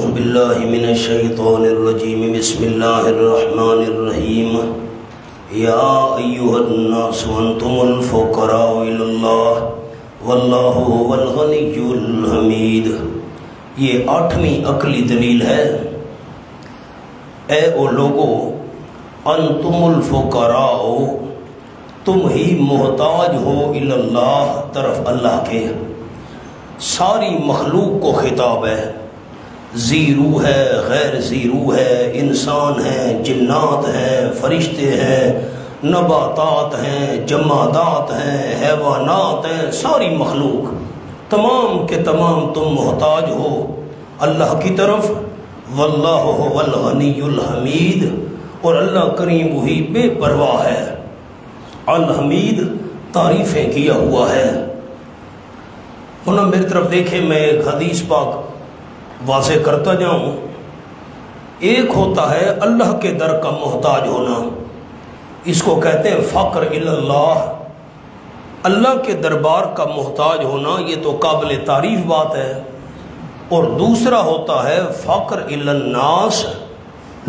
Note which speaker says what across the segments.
Speaker 1: اعوذ باللہ من الشیطان الرجیم بسم اللہ الرحمن الرحیم یا ایہا الناس انتم الفقراء الی اللہ واللہ هو الغنی الحمید۔ یہ 8ویں عقلی دلیل ہے۔ اے او لوگو، انتم الفقراء، تم ہی محتاج ہو الی اللہ، طرف اللہ کے۔ ساری مخلوق کو خطاب ہے، ذی روح ہے، غیر ذی روح ہے، انسان ہیں، جنات ہیں، فرشتے ہیں، نباتات ہیں، جمادات ہیں، حیوانات ہیں، ساری مخلوق تمام کے تمام تم محتاج ہو اللہ کی طرف۔ واللہ هو الغنی الحمید، اور اللہ کریم وہی بے پرواہ ہے، الحمید تعریفیں کیا ہوا ہے۔ انہوں میری طرف دیکھیں، میں ایک حدیث پاک واضح کرتا جاؤں۔ ایک ہوتا ہے اللہ کے در کا محتاج ہونا، اس کو کہتے ہیں فقر الی اللہ، اللہ کے دربار کا محتاج ہونا، یہ تو قابل تعریف بات ہے۔ اور دوسرا ہوتا ہے فقر الی الناس،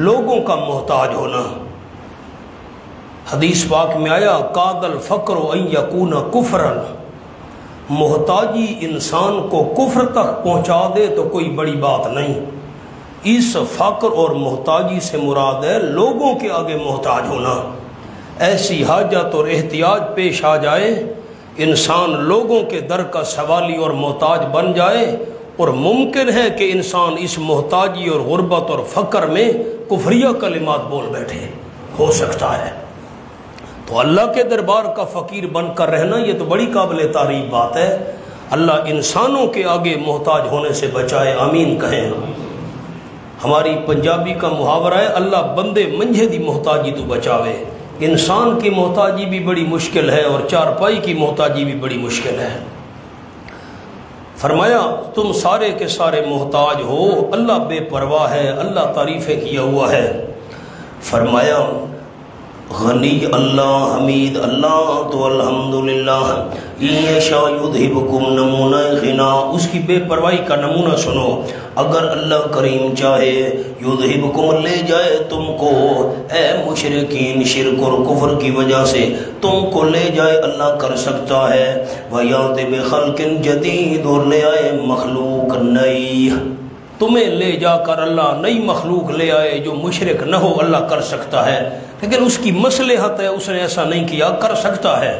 Speaker 1: لوگوں کا محتاج ہونا۔ حدیث پاک میں آیا کاد الفقر ان یکون کفرا، محتاجی انسان کو کفر تک پہنچا دے تو کوئی بڑی بات نہیں۔ اس فقر اور محتاجی سے مراد ہے لوگوں کے آگے محتاج ہونا۔ ایسی حاجت اور احتیاج پیش آ جائے، انسان لوگوں کے در کا سوالی اور محتاج بن جائے، اور ممکن ہے کہ انسان اس محتاجی اور غربت اور فقر میں کفریہ کلمات بول بیٹھے، ہو سکتا ہے۔ تو اللہ کے دربار کا فقیر بن کر رہنا یہ تو بڑی قابل تعریف بات ہے۔ اللہ انسانوں کے آگے محتاج ہونے سے بچائے، آمین کہیں۔ ہماری پنجابی کا محاورہ ہے اللہ بندے منجھے دی محتاجی تو بچاوے۔ انسان کی محتاجی بھی بڑی مشکل ہے، اور چارپائی کی محتاجی بھی بڑی مشکل ہے۔ فرمایا تم سارے کے سارے محتاج ہو، اللہ بے پرواہ ہے، اللہ تعریفیں کیا ہوا ہے۔ فرمایا غنی اللہ، حمید اللہ، تو الحمدللہ یشاء یذہبکم، نمونہ غنا، اس کی بے پرواہی کا نمونہ سنو۔ اگر اللہ کریم چاہے یذہبکم، لے جائے تم کو، اے مشرکین شرک اور کفر کی وجہ سے تم کو لے جائے، اللہ کر سکتا ہے۔ وَيَأْتِ بِخَلْقٍ جَدِيدٍ، اور لے آئے مخلوق نئی، تمہیں لے جا کر اللہ نئی مخلوق لے آئے جو مشرک نہ ہو، اللہ کر سکتا ہے، لیکن اس کی مصلحت ہے، اس نے ایسا نہیں کیا، کر سکتا ہے۔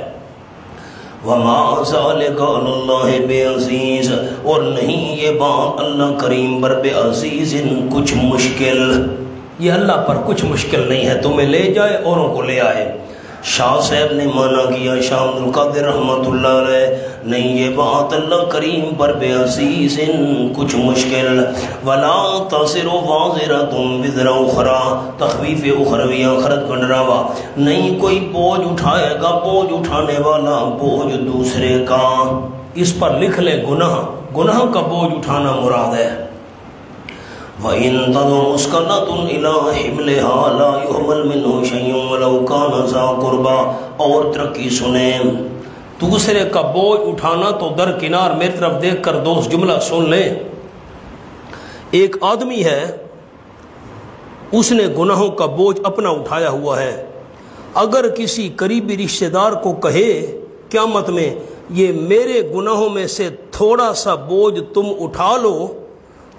Speaker 1: وَمَا ذَلِكَ عَلَى اللَّهِ بِعَزِيزٍ، اور نہیں یہ بات اللہ کریم پر بے عزیز کچھ مشکل، یہ اللہ پر کچھ مشکل نہیں ہے، تمہیں لے جائے، اوروں کو لے آئے۔ شاہ صاحب نے مانا کیا، شاہ عبد القادر رحمۃ اللہ علیہ، نہیں یہ بات اللہ کریم پر بے عزیز کچھ مشکل۔ ولا تزر وازرۃ وزر اخری، تخفیف اخروی، آخرت کا ڈراوا، نہیں کوئی بوجھ اٹھائے گا بوجھ اٹھانے والا بوجھ دوسرے کا، اس پر لکھ لے گناہ، گناہ کا بوجھ اٹھانا مراد ہے۔ وَإِن تَدْعُ مُسْكَلَةٌ إِلَىٰ حِمْلِهَا لَا يُحْمَلْ مِنْهُ شَيْءٌ وَلَوْ كَانَ ذَا قُرْبَىٰ، اور ترقی سنیں، دوسرے کا بوجھ اٹھانا تو درکنار، میری طرف دیکھ کر دوست جملہ سن لیں۔ ایک آدمی ہے، اس نے گناہوں کا بوجھ اپنا اٹھایا ہوا ہے، اگر کسی قریبی رشتہ دار کو کہے قیامت میں یہ میرے گناہوں میں سے تھوڑا سا بوجھ تم اٹھا لو،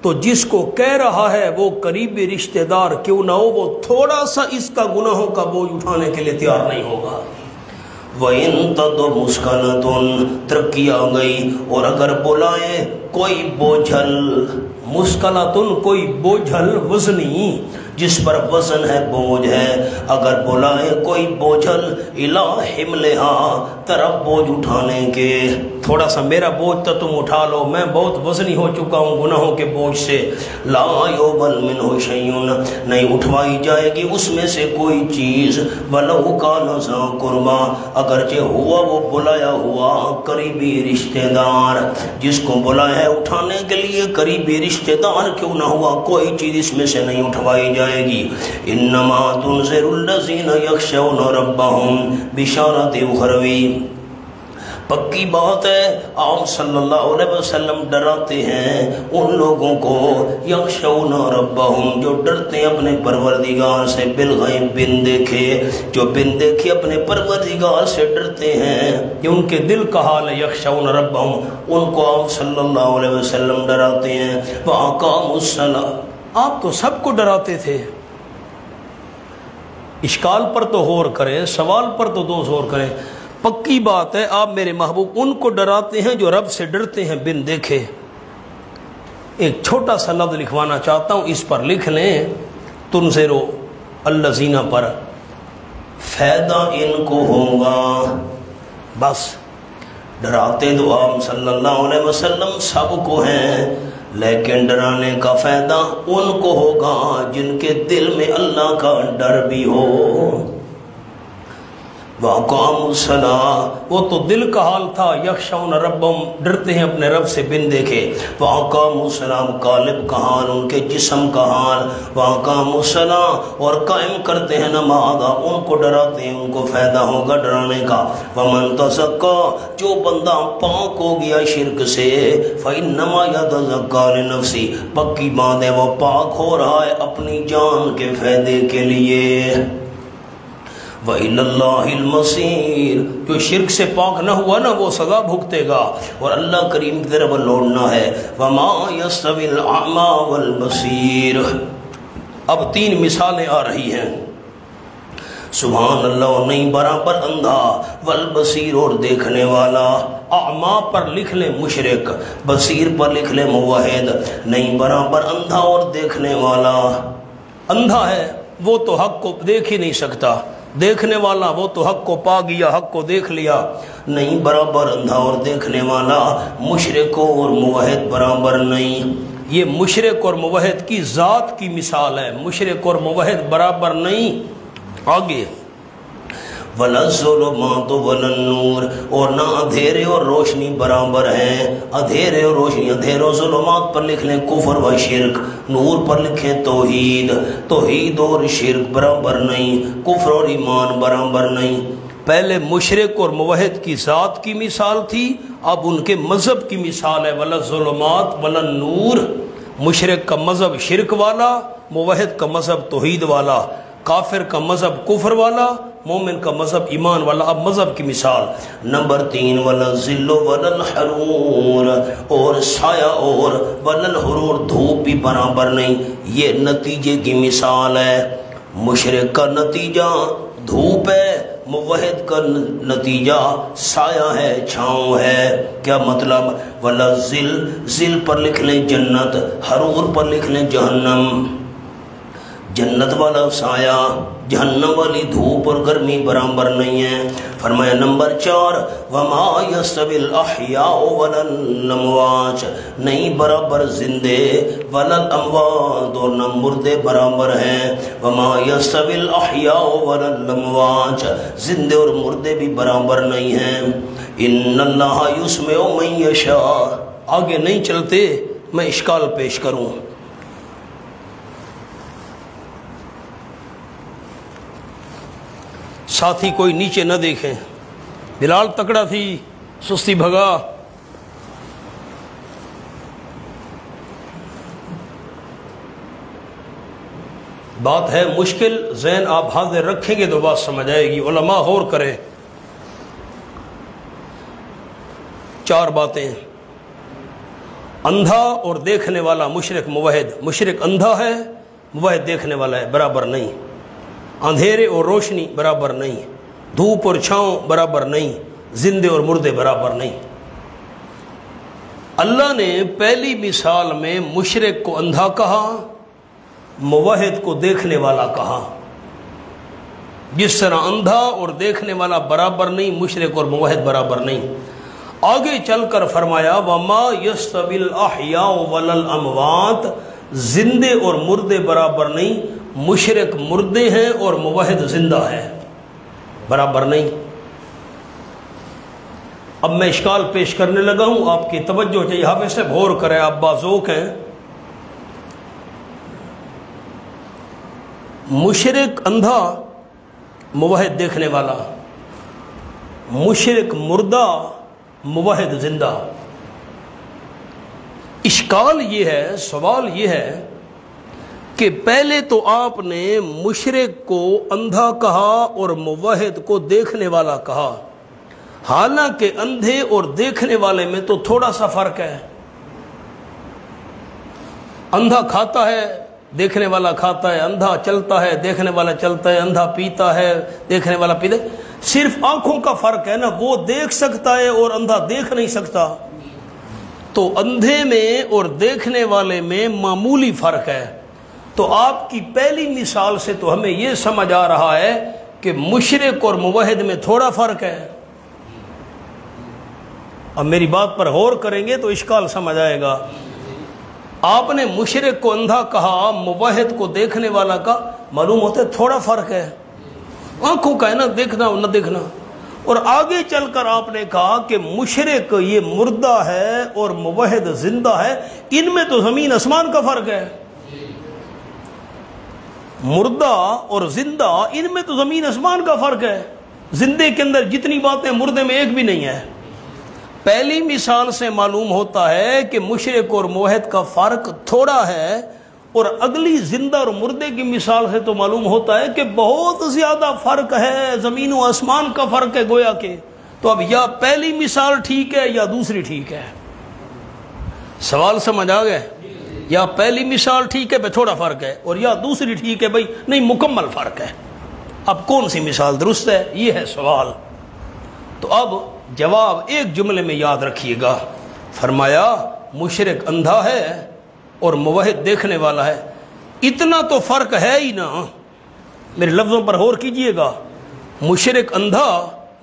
Speaker 1: تو جس کو کہہ رہا ہے وہ قریبی رشتہ دار کیوں نہ ہو، وہ تھوڑا سا اس کا گناہوں کا بوجھ اٹھانے کے لیے تیار نہیں ہوگا۔ وَإِن تَدْعُ مُسْكَلَةٌ، ترقی آ گئی، اور اگر بلائے کوئی بوجھل، مُسْكَلَةٌ کوئی بوجھل وزنی، جس پر وزن ہے بوجھ ہے، اگر بلائے کوئی بوجھل اِلَىٰ حِمْلِهَا، طرف بوجھ اٹھانے کے، تھوڑا سا میرا بوجھ تو تم اٹھا لو، میں بہت وزنی ہو چکا ہوں گناہوں کے بوجھ سے۔ لا يُحْمَلْ مِنْهُ شَيْءٌ، نہیں اٹھوائی جائے گی اس میں سے کوئی چیز، وَلَوْ كَانَ ذَا قُرْبَىٰ، اگرچہ ہوا وہ بلایا ہوا قریبی رشتہ دار، جس کو بلایا ہے اٹھانے کے لیے قریبی رشتہ دار کیوں نہ ہوا، کوئی چیز اس میں سے نہیں اٹھوائی جائے گی۔ انما تنذر الذین یخشون ربهم، بشارت اخروی، پکی بات ہے آپ صلی اللہ علیہ وسلم ڈراتے ہیں ان لوگوں کو یخشون ربہم جو ڈرتے ہیں اپنے پروردگار سے بالغیب بن دیکھے، جو بن دیکھے اپنے پروردگار سے ڈرتے ہیں، یہ ان کے دل کا حال ہے۔ یخشون ربہم ان کو آپ صلی اللہ علیہ وسلم ڈراتے ہیں۔ وَأَقَامُوا الصَّلَاةَ آپ تو سب کو ڈراتے تھے، اشکال پر تو غور کریں، سوال پر تو دو غور کریں۔ پکی بات ہے آپ میرے محبوب ان کو ڈراتے ہیں جو رب سے ڈرتے ہیں بن دیکھے۔ ایک چھوٹا سا لفظ لکھوانا چاہتا ہوں، اس پر لکھ لیں، تنذروا الذین پر فائدہ ان کو ہوگا۔ بس ڈراتے تو آپ صلی اللہ علیہ وسلم سب کو ہیں، لیکن ڈرانے کا فائدہ ان کو ہوگا جن کے دل میں اللہ کا ڈر بھی ہو۔ وَأَقَامُوا الصَّلَاةَ وہ تو دل کا حال تھا، یخشون ربہم ڈرتے ہیں اپنے رب سے بن دیکھے۔ وَأَقَامُوا الصَّلَاةَ قالب کا حال، ان کے جسم کا حال۔ وَأَقَامُوا الصَّلَاةَ اور قائم کرتے ہیں نماز، ان کو ڈراتے ہیں ان کو فائدہ ہوگا ڈرانے کا۔ وَمَن تَزَكَّىٰ جو بندہ پاک ہو گیا شرک سے، فَإِنَّمَا يَتَزَكَّىٰ لِنَفْسِهِ پکی بات ہے وہ پاک ہو رہا ہے اپنی جان کے فائدے کے لیے۔ وَإِلَى اللَّهِ الْمَصِيرُ جو شرک سے پاک نہ ہوا نا وہ سزا بھگتے گا، اور اللہ کریم کی طرف لوٹنا ہے۔ وَمَا يَسْتَوِي الْأَعْمَى وَالْبَصِيرُ اب 3 مثالیں آ رہی ہیں۔ سبحان اللہ، نہیں برابر اندھا، والبصیر اور دیکھنے والا۔ اعمیٰ پر لکھ لیں مشرک، بصیر پر لکھ لیں موحد۔ نہیں برابر اندھا اور دیکھنے والا۔ اندھا ہے وہ تو حق کو دیکھ ہی نہیں سکتا، دیکھنے والا وہ تو حق کو پا گیا، حق کو دیکھ لیا۔ نہیں برابر اندھا اور دیکھنے والا، مشرک اور موحد برابر نہیں۔ یہ مشرک اور موحد کی ذات کی مثال ہے، مشرک اور موحد برابر نہیں۔ آگے وَلَا الظُّلُمَاتُ وَلَا النُّورُ اور نہ اندھیرے اور روشنی برابر ہیں۔ اندھیرے اور روشنی، اندھیرے اور ظلمات پر لکھ لیں کفر و شرک، نور پر لکھیں توحید۔ توحید اور شرک برابر نہیں، کفر اور ایمان برابر نہیں۔ پہلے مشرک اور موحد کی ذات کی مثال تھی، اب ان کے مذہب کی مثال ہے۔ وَلَا الظُّلُمَاتُ وَلَا النُّورُ مشرک کا مذہب شرک والا، موحد کا مذہب توحید والا، کافر کا مذہب کفر والا، مومن کا مذہب ایمان والا۔ اب مذہب کی مثال نمبر 3 وَلَا الظِّلُّ وَلَا الْحَرُورُ اور سایہ اور وَلَا الْحُرُورُ دھوپ بھی برابر نہیں۔ یہ نتیجے کی مثال ہے، مشرک کا نتیجہ دھوپ ہے، موحد کا نتیجہ سایہ ہے، چھاؤں ہے۔ کیا مطلب؟ وَلَا الظِّلُّ ظل پر لکھ لیں جنت، حرور پر لکھ لیں جہنم۔ جنت والا سایہ، جہنم والی دھوپ اور گرمی برابر نہیں ہے۔ فرمایا نمبر 4 وَمَا يَسْتَوِي الْأَحْيَاءُ وَلَا الْأَمْوَاتُ نہیں برابر زندے، وَلَا الْأَمْوَاتُ اور نہ مردے برابر ہیں۔ وَمَا يَسْتَوِي الْأَحْيَاءُ وَلَا الْأَمْوَاتُ زندے اور مردے بھی برابر نہیں ہیں۔ إِنَّ اللَّهَ يُسْمِعُ مَن يَشَاءُ آگے نہیں چلتے، میں اشکال پیش کروں۔ ساتھی کوئی نیچے نہ دیکھیں، بلال تکڑا تھی، سستی بھگا۔ بات ہے مشکل، ذہن آپ حاضر رکھیں گے تو بات سمجھ آئے گی۔ علماء غور کریں۔ 4 باتیں، اندھا اور دیکھنے والا مشرک موحد، مشرک اندھا ہے، موحد دیکھنے والا ہے، برابر نہیں۔ اندھیرے اور روشنی برابر نہیں، دھوپ اور چھاؤں برابر نہیں، زندے اور مردے برابر نہیں۔ اللہ نے پہلی مثال میں مشرک کو اندھا کہا، موحد کو دیکھنے والا کہا۔ جس طرح اندھا اور دیکھنے والا برابر نہیں، مشرک اور موحد برابر نہیں۔ آگے چل کر فرمایا وَمَا يَسْتَوِي الْأَحْيَاءُ وَلَا الْأَمْوَاتُ زندے اور مردے برابر نہیں، مشرک مردے ہیں اور موحد زندہ ہے، برابر نہیں۔ اب میں اشکال پیش کرنے لگا ہوں، آپ کی توجہ چاہیے، حافظ سے غور کریں، آپ بازوق ہیں۔ مشرک اندھا، موحد دیکھنے والا، مشرک مردہ، موحد زندہ۔ اشکال یہ ہے، سوال یہ ہے کہ پہلے تو آپ نے مشرک کو اندھا کہا اور موحد کو دیکھنے والا کہا، حالانکہ اندھے اور دیکھنے والے میں تو تھوڑا سا فرق ہے۔ اندھا کھاتا ہے، دیکھنے والا کھاتا ہے، اندھا چلتا ہے، دیکھنے والا چلتا ہے، اندھا پیتا ہے، دیکھنے والا پیتا ہے۔ صرف آنکھوں کا فرق ہے نا، وہ دیکھ سکتا ہے اور اندھا دیکھ نہیں سکتا۔ تو اندھے میں اور دیکھنے والے میں معمولی فرق ہے۔ تو آپ کی پہلی مثال سے تو ہمیں یہ سمجھ آ رہا ہے کہ مشرک اور موحد میں تھوڑا فرق ہے۔ اب میری بات پر غور کریں گے تو اشکال سمجھ آئے گا۔ آپ نے مشرک کو اندھا کہا، موحد کو دیکھنے والا کا، معلوم ہوتا ہے تھوڑا فرق ہے، آنکھوں کا ہے نا، دیکھنا اور نہ دیکھنا۔ اور آگے چل کر آپ نے کہا کہ مشرک یہ مردہ ہے اور موحد زندہ ہے، ان میں تو زمین آسمان کا فرق ہے۔ مردہ اور زندہ ان میں تو زمین آسمان کا فرق ہے۔ زندے کے اندر جتنی باتیں مردے میں ایک بھی نہیں ہے۔ پہلی مثال سے معلوم ہوتا ہے کہ مشرک اور موحد کا فرق تھوڑا ہے، اور اگلی زندہ اور مردے کی مثال سے تو معلوم ہوتا ہے کہ بہت زیادہ فرق ہے، زمین و آسمان کا فرق ہے گویا کہ۔ تو اب یا پہلی مثال ٹھیک ہے یا دوسری ٹھیک ہے؟ سوال سمجھ آ گئے؟ یا پہلی مثال ٹھیک ہے بھائی تھوڑا فرق ہے، اور یا دوسری ٹھیک ہے بھائی نہیں مکمل فرق ہے۔ اب کون سی مثال درست ہے، یہ ہے سوال۔ تو اب جواب ایک جملے میں یاد رکھیے گا، فرمایا مشرک اندھا ہے اور موحد دیکھنے والا ہے۔ اتنا تو فرق ہے ہی نا، میرے لفظوں پر غور کیجئے گا، مشرک اندھا،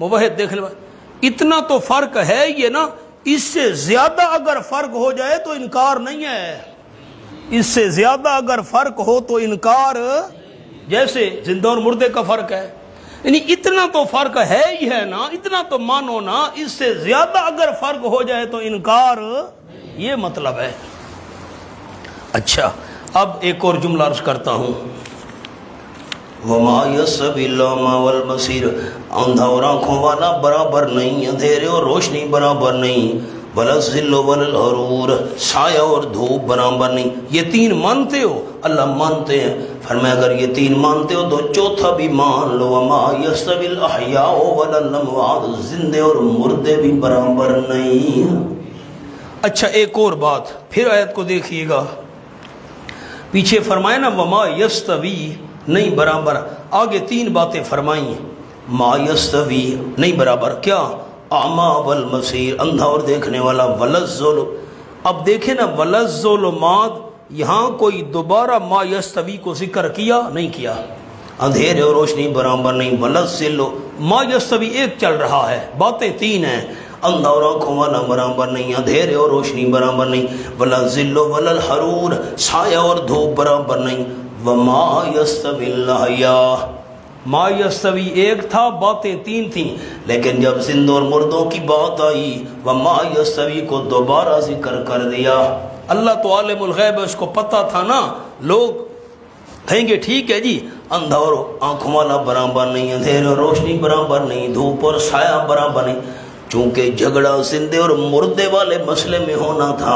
Speaker 1: موحد دیکھنے والا، اتنا تو فرق ہے یہ نا، اس سے زیادہ اگر فرق ہو جائے تو انکار نہیں ہے، اس سے زیادہ اگر فرق ہو تو انکار، جیسے زندہ اور مردے کا فرق ہے، یعنی اتنا تو فرق ہے ہی ہے نا، اتنا تو مانو نا، اس سے زیادہ اگر فرق ہو جائے تو انکار، یہ مطلب ہے۔ اچھا اب ایک اور جملہ عرض کرتا ہوں، وَمَا يَسْتَوِي الْأَعْمَى وَالْبَصِيرُ، اندھا اور آنکھوں والا برابر نہیں، اندھیرے اور روشنی برابر نہیں، وَلَا الظِّلُّ وَلَا الْحَرُورُ، سایہ اور دھوپ برابر نہیں۔ یہ تین مانتے ہو؟ اللہ مانتے ہیں۔ فرمایا اگر یہ تین مانتے ہو تو چوتھا بھی مان لو، وَمَا يَسْتَوِي الْأَحْيَاءُ وَلَا الْأَمْوَاتُ، زندے اور مردے بھی برابر نہیں۔ اچھا ایک اور بات، پھر آیت کو دیکھیے گا، پیچھے فرمایا نا وَمَا يَسْتَوِي نہیں برابر، آگے تین باتیں فرمائیں، ما یستوی نہیں برابر، کیا؟ اعمیٰ والبصیر، اندھا اور دیکھنے والا، والظلمات، اب دیکھیں نا والظلمات، یہاں کوئی دوبارہ ما یستوی کو ذکر کیا نہیں کیا، اندھیرے اور روشنی برابر نہیں، والظلمات، ما یستوی ایک چل رہا ہے، باتیں تین ہیں، اندھا اور آنکھوں والا برابر نہیں، اندھیرے اور روشنی برابر نہیں، والظل والحرور، سایہ اور دھوپ برابر نہیں، وما یستوی الاحیاء، ما یستوی ایک تھا، باتیں تین تھیں، لیکن جب زندوں اور مردوں کی بات آئی وما یستوی کو دوبارہ ذکر کر دیا۔ اللہ تو عالم الغیب ہے، اس کو پتہ تھا نا، لوگ کہیں گے ٹھیک ہے جی اندھا اور آنکھوں والا برابر نہیں، اندھیرے اور روشنی برابر نہیں، دھوپ اور سایہ برابر نہیں، چونکہ جھگڑا زندے اور مردے والے مسئلے میں ہونا تھا،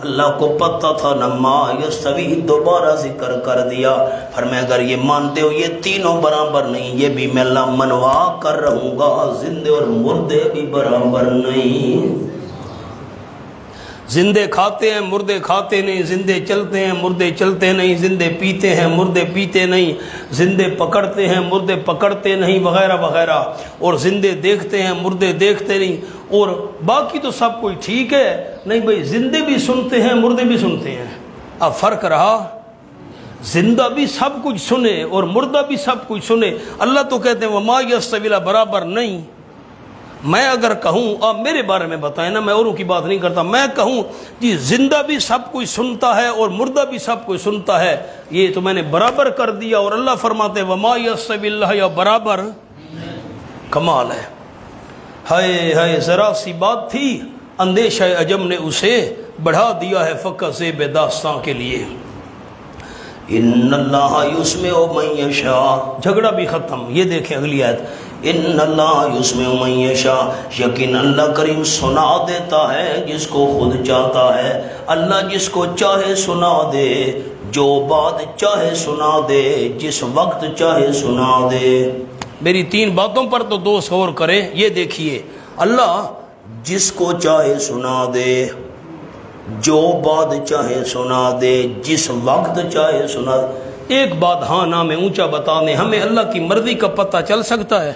Speaker 1: اللہ کو پتہ تھا نا، ما یستوی دوبارہ ذکر کر دیا۔ فرمایا اگر یہ مانتے ہو یہ تینوں برابر نہیں، یہ بھی میں اللہ منوا کر رہوں گا، زندے اور مردے بھی برابر نہیں۔ زندے کھاتے ہیں مردے کھاتے نہیں، زندے چلتے ہیں مردے چلتے نہیں، زندے پیتے ہیں مردے پیتے نہیں، زندے پکڑتے ہیں مردے پکڑتے نہیں، وغیرہ وغیرہ، اور زندے دیکھتے ہیں مردے دیکھتے نہیں، اور باقی تو سب کوئی ٹھیک ہے، نہیں بھئی زندے بھی سنتے ہیں مردے بھی سنتے ہیں۔ اب فرق رہا، زندہ بھی سب کچھ سنے اور مردہ بھی سب کچھ سنے۔ اللہ تو کہتے ہیں وما یستوی برابر نہیں۔ میں اگر کہوں، آپ میرے بارے میں بتائیں نا، میں اوروں کی بات نہیں کرتا، میں کہوں جی زندہ بھی سب کچھ سنتا ہے اور مردہ بھی سب کچھ سنتا ہے، یہ تو میں نے برابر کر دیا، اور اللہ فرماتے ہیں وما یستوی الاحیاء، برابر، کمال ہے۔ ہائے ہائے ذرا سی بات تھی، اندیشہ عجم نے اسے بڑھا دیا ہے فقط زیب داستاں کے لیے۔ ان اللہ یسمع من یشاء، جھگڑا بھی ختم۔ یہ دیکھیں اگلی آیت، ان اللہ یسمع من یشاء، یقین اللہ کریم سنا دیتا ہے جس کو خود چاہتا ہے۔ اللہ جس کو چاہے سنا دے، جو بات چاہے سنا دے، جس وقت چاہے سنا دے۔ میری 3 باتوں پر تو 2 غور کریں۔ یہ دیکھیے، اللہ جس کو چاہے سنا دے، جو بات چاہے سنا دے، جس وقت چاہے سنا دے۔ ایک بات ہاں نام اونچا بتا دیں، ہمیں اللہ کی مرضی کا پتہ چل سکتا ہے؟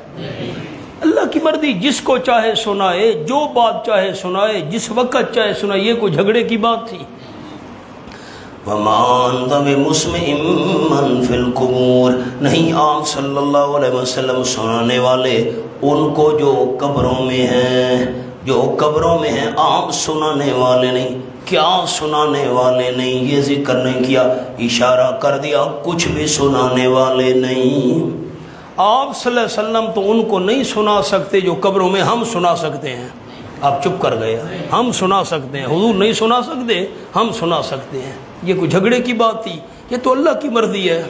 Speaker 1: اللہ کی مرضی جس کو چاہے سنائے، جو بات چاہے سنائے، جس وقت چاہے سنائے۔ یہ کوئی جھگڑے کی بات تھی؟ وَمَا أَنْتَ بِمُسْمِعٍ مَّن فِي الْقُبُورِ، نہیں آپ صلی اللہ علیہ وسلم سنانے والے ان کو جو قبروں میں ہیں، جو قبروں میں ہیں، آپ سنانے والے نہیں۔ کیا سنانے والے نہیں؟ یہ ذکر نہیں کیا، اشارہ کر دیا کچھ بھی سنانے والے نہیں۔ آپ صلی اللہ علیہ وسلم تو ان کو نہیں سنا سکتے جو قبروں میں ہم سنا سکتے ہیں۔ آپ چپ کر گئے، ہم سنا سکتے ہیں، حضور نہیں سنا سکتے، ہم سنا سکتے ہیں۔ یہ کوئی جھگڑے کی بات تھی؟ یہ تو اللہ کی مرضی ہے۔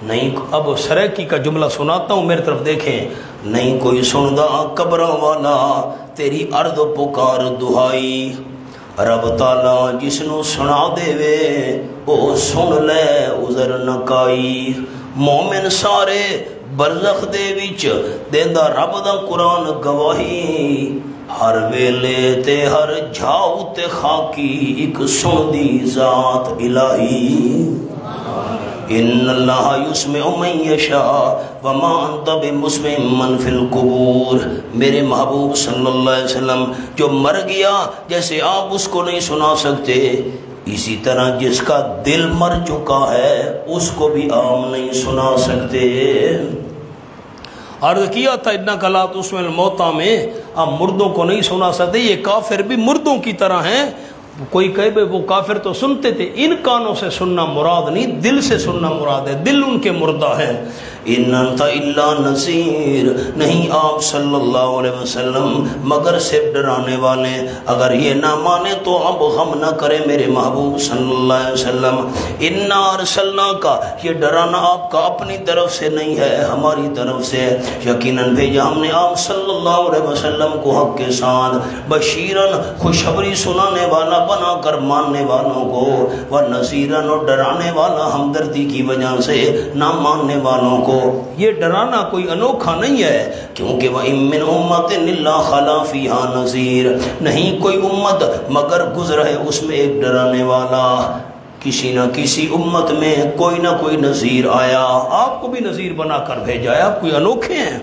Speaker 1: نہیں، اب سریکی کا جملہ سناتا ہوں، میری طرف دیکھیں۔ نہیں کوئی سندا قبروں والا تیری عرض پکار دہائی، رب تعالیٰ جس نو سنا دے وے او سن لے عذر نہ کائی۔ مومن سارے برزخ دے وچ دیندا رب دا قرآن گواہی، ہر ویلے تے ہر جھاؤ تے خاکی ایک سندی ذات الہی۔ ان اللہ یسمع من یشاء وما انت بمسمع من فی القبور۔ میرے محبوب صلی اللہ علیہ وسلم جو مر گیا، جیسے آپ اس کو نہیں سنا سکتے، اسی طرح جس کا دل مر چکا ہے اس کو بھی آپ نہیں سنا سکتے۔ عرض کیا تھا انک لا تسمع الموتیٰ میں، آپ مردوں کو نہیں سنا سکتے۔ یہ کافر بھی مردوں کی طرح ہیں۔ کوئی کہے بے وہ کافر تو سنتے تھے، ان کانوں سے سننا مراد نہیں، دل سے سننا مراد ہے، دل ان کے مردہ ہیں۔ ان انت الا نذیر، نہیں آپ صلی اللہ علیہ وسلم مگر صرف ڈرانے والے۔ اگر یہ نہ مانے تو اب غم نہ کرے میرے محبوب صلی اللہ علیہ وسلم۔ انا ارسلناک، یہ ڈرانا آپ کا اپنی طرف سے نہیں ہے، ہماری طرف سے یقیناً بھیجا ہم نے آپ صلی اللہ علیہ وسلم کو حق کے ساتھ، بشیرن خوشخبری سنانے والا بنا کر ماننے والوں کو، ونذیرن اور ڈرانے والا ہمدردی کی وجہ سے نہ ماننے والوں کو۔ یہ ڈرانا کوئی انوکھا نہیں ہے، کیونکہ وَإِن مِّنْ أُمَّةٍ إِلَّا خَلَا فِيهَا نَذِيرٌ، نہیں کوئی امت مگر گزر ہے اس میں ایک ڈرانے والا۔ کسی نہ کسی امت میں کوئی نہ کوئی نذیر آیا، آپ کو بھی نذیر بنا کر بھیجا ہے، آپ کوئی انوکھے ہیں۔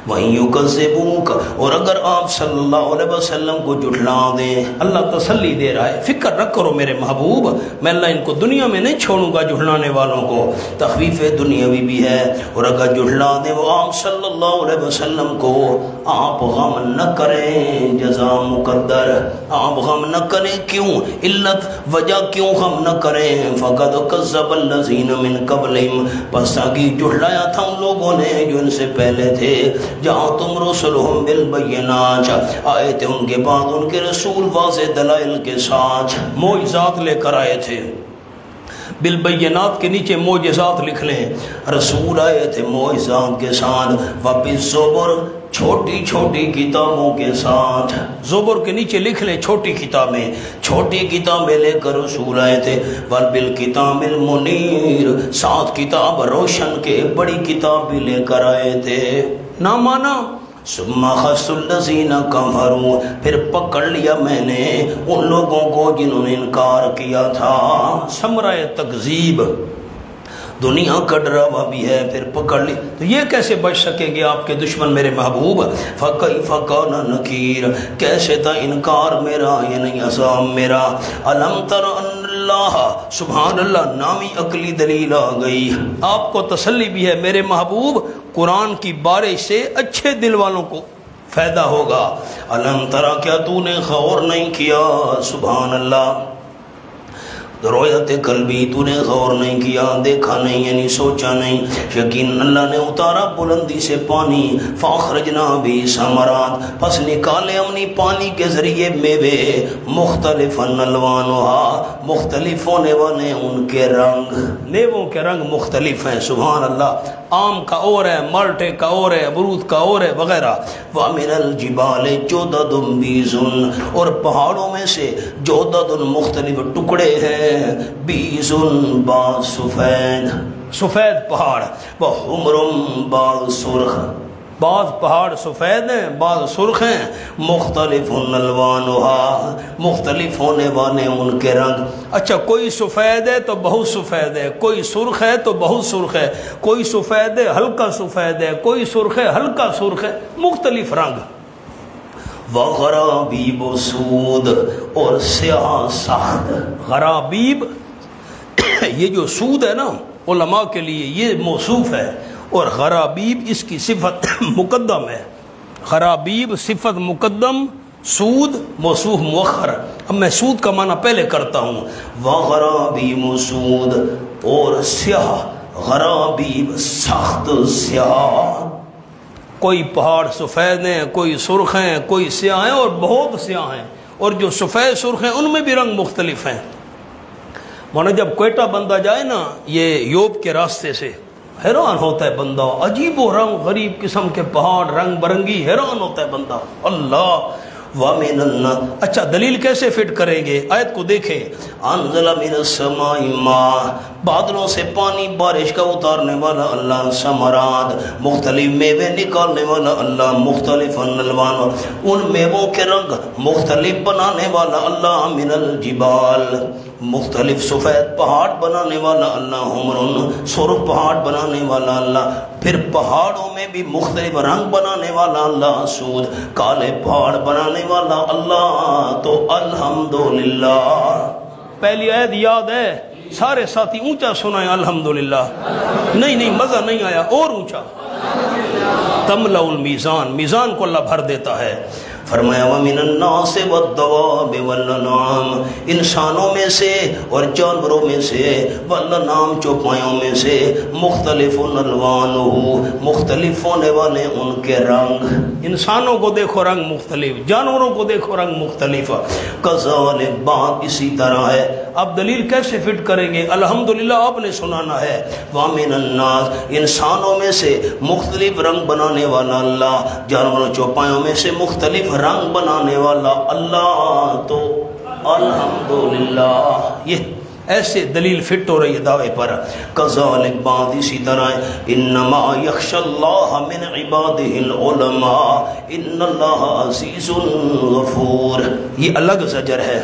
Speaker 1: وَإِن يُكَذِّبُوكَ، اور اگر آپ صلی اللہ علیہ وسلم کو جھٹلا دیں، اللہ تسلی دے رہا ہے، فکر رکھ کرو میرے محبوب، میں اللہ ان کو دنیا میں نہیں چھوڑوں گا جھٹلانے والوں کو، تخفیف دنیاوی بھی ہے۔ اور اگر جھٹلا دیں وہ آپ صلی اللہ علیہ وسلم کو، آپ غم نہ کریں، جزا مقدر، آپ غم نہ کریں۔ کیوں؟ علت وجہ کیوں غم نہ کریں؟ فَقَدْ كَذَّبَ الَّذِينَ مِن قَبْلِهِمْ، بس آگے جھٹلایا تھا ان لوگوں نے جو ان سے پہلے تھے۔ جہاں تم رسولہم بالبینات، آئے تھے ان کے بعد ان کے رسول واضح دلائل کے ساتھ، معجزات لے کر آئے تھے۔ بالبینات کے نیچے معجزات لکھ لیں، رسول آئے تھے معجزات کے ساتھ، وبالزبر، چھوٹی چھوٹی کتابوں کے ساتھ۔ زبر کے نیچے لکھ لیں چھوٹی کتابیں، چھوٹی کتابیں لے کر رسول آئے تھے۔ وبالکتاب المنیر، ساتھ کتاب روشن کے بڑی کتاب بھی لے کر آئے تھے، نہ مانا۔ ثم اخذت الذین کفروا، پھر پکڑ لیا میں نے ان لوگوں کو جنہوں نے انکار کیا تھا۔ ثمرہ تکذیب، دنیا کا ڈراوا بھی ہے، پھر پکڑ لی تو یہ کیسے بچ سکیں گے آپ کے دشمن میرے محبوب؟ فَكَيْفَ كَانَ نَكِيرٌ، کیسے تھا انکار میرا، یعنی عذاب میرا۔ أَلَمْ تَرَ أَنَّ اللَّهَ، سبحان اللہ، نامی عقلی دلیل آ گئی، آپ کو تسلی بھی ہے میرے محبوب، قرآن کی بارش سے اچھے دل والوں کو فائدہ ہوگا۔ أَلَمْ تَرَ، کیا تو نے غور نہیں کیا، سبحان اللہ، رویت قلبی تو نے غور نہیں کیا، دیکھا نہیں، یعنی سوچا نہیں، یقین اللہ نے اتارا بلندی سے پانی، فاخرجنا بھی ثمرات، پس نکالے ہم نے پانی کے ذریعے میوے، مختلف الوانھا، مختلف ہونے والے ان کے رنگ، میووں کے رنگ مختلف ہیں، سبحان اللہ، آم کا اور ہے، مالٹے کا اور ہے، امرود کا اور ہے وغیرہ، وَمِنَ الْجِبَالِ جُدَدٌ بِیضٌ، اور پہاڑوں میں سے جُدَدٌ مختلف ٹکڑے ہیں، بیضٌ بعض سفید، سفید پہاڑ، وَحُمْرٌ بعض سرخ، بعض پہاڑ سفید ہیں بعض سرخ ہیں، مختلف الوانھا، مختلف ہونے والے ان کے رنگ۔ اچھا کوئی سفید ہے تو بہت سفید ہے، کوئی سرخ ہے تو بہت سرخ ہے، کوئی سفید ہے ہلکا سفید ہے، کوئی سرخ ہے ہلکا سرخ ہے، مختلف رنگ۔ وغرابیب سود، اور سیاہ سخت، غرابیب یہ جو سود ہے نا علماء کے لیے یہ موصوف ہے، اور غرابیب اس کی صفت مقدم ہے، غرابیب صفت مقدم، سود موصوف مؤخر۔ اب میں سود کا معنی پہلے کرتا ہوں، وغرابیب سود، اور سیاہ، غرابیب سخت سیاہ، کوئی پہاڑ سفید ہیں، کوئی سرخ ہیں، کوئی سیاہ ہیں، اور بہت سیاہ ہیں، اور جو سفید سرخ ہیں ان میں بھی رنگ مختلف ہیں۔ مانا جب کوئٹہ بندہ جائے نا یہ یوب کے راستے سے، حیران ہوتا ہے بندہ، عجیب و رنگ غریب قسم کے پہاڑ رنگ برنگی، حیران ہوتا ہے بندہ، اللہ وَمِنَ النَّاسِ۔ اچھا دلیل کیسے فٹ کریں گے؟ آیت کو دیکھیں، انزل من السماء ماء، بادلوں سے پانی بارش کا اتارنے والا اللہ، ثمرات مختلف میوے نکالنے والا اللہ، مختلف الوان ان میووں کے رنگ مختلف بنانے والا اللہ، من الجبال مختلف سفید پہاڑ بنانے والا اللہ، حمر سرخ پہاڑ بنانے والا اللہ، پھر پہاڑوں میں بھی مختلف رنگ بنانے والا اللہ، سود کالے پہاڑ بنانے والا اللہ۔ تو الحمدللہ، پہلی آیت یاد ہے؟ سارے ساتھی اونچا سنائیں الحمدللہ۔ نہیں مزہ نہیں آیا، اور اونچا۔ تملأ المیزان، میزان کو اللہ بھر دیتا ہے۔ فرمایا وَمِنَ النَّاسِ وَالدَّوَابِ وَالْأَنْعَامِ، انسانوں میں سے اور جانوروں میں سے، وَالْأَنْعَامِ چوپایوں میں سے، مختلف الوانہ مختلف ہونے والے ان کے رنگ، انسانوں کو دیکھو رنگ مختلف، جانوروں کو دیکھو رنگ مختلف، کذالک بات اسی طرح ہے۔ اب دلیل کیسے فٹ کریں گے؟ الحمدللہ آپ نے سنانا ہے، وَمِنَ النَّاسِ انسانوں میں سے مختلف رنگ بنانے والا اللہ، جانوروں چوپایوں میں سے مختلف رنگ بنانے والا اللہ، تو الحمدللہ۔ یہ ایسے دلیل فٹ ہو رہی ہے دعوے پر۔ کذالک بات اسی طرح ہے، انما یخشی اللہ من عبادہ العلماء ان اللہ عزیز غفور، یہ الگ زجر ہے۔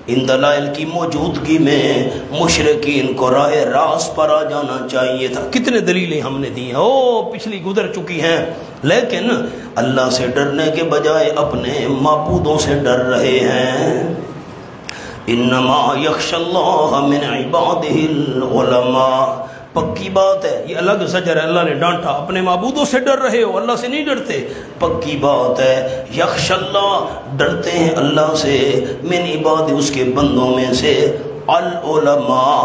Speaker 1: ان دلائل کی موجودگی میں مشرکین کو راہ راست پر آ جانا چاہیے تھا۔ کتنے دلیلیں ہم نے دی ہیں، پچھلی گزر چکی ہیں، لیکن اللہ سے ڈرنے کے بجائے اپنے معبودوں سے ڈر رہے ہیں۔ انما یخشی اللہ من عبادہ العلماء، پکی بات ہے، یہ الگ زجر ہے، اللہ نے ڈانٹا، اپنے معبودوں سے ڈر رہے ہو، اللہ سے نہیں ڈرتے، پکی بات ہے۔ یخشی اللہ، ڈرتے ہیں اللہ سے، من عباد اس کے بندوں میں سے، العلماء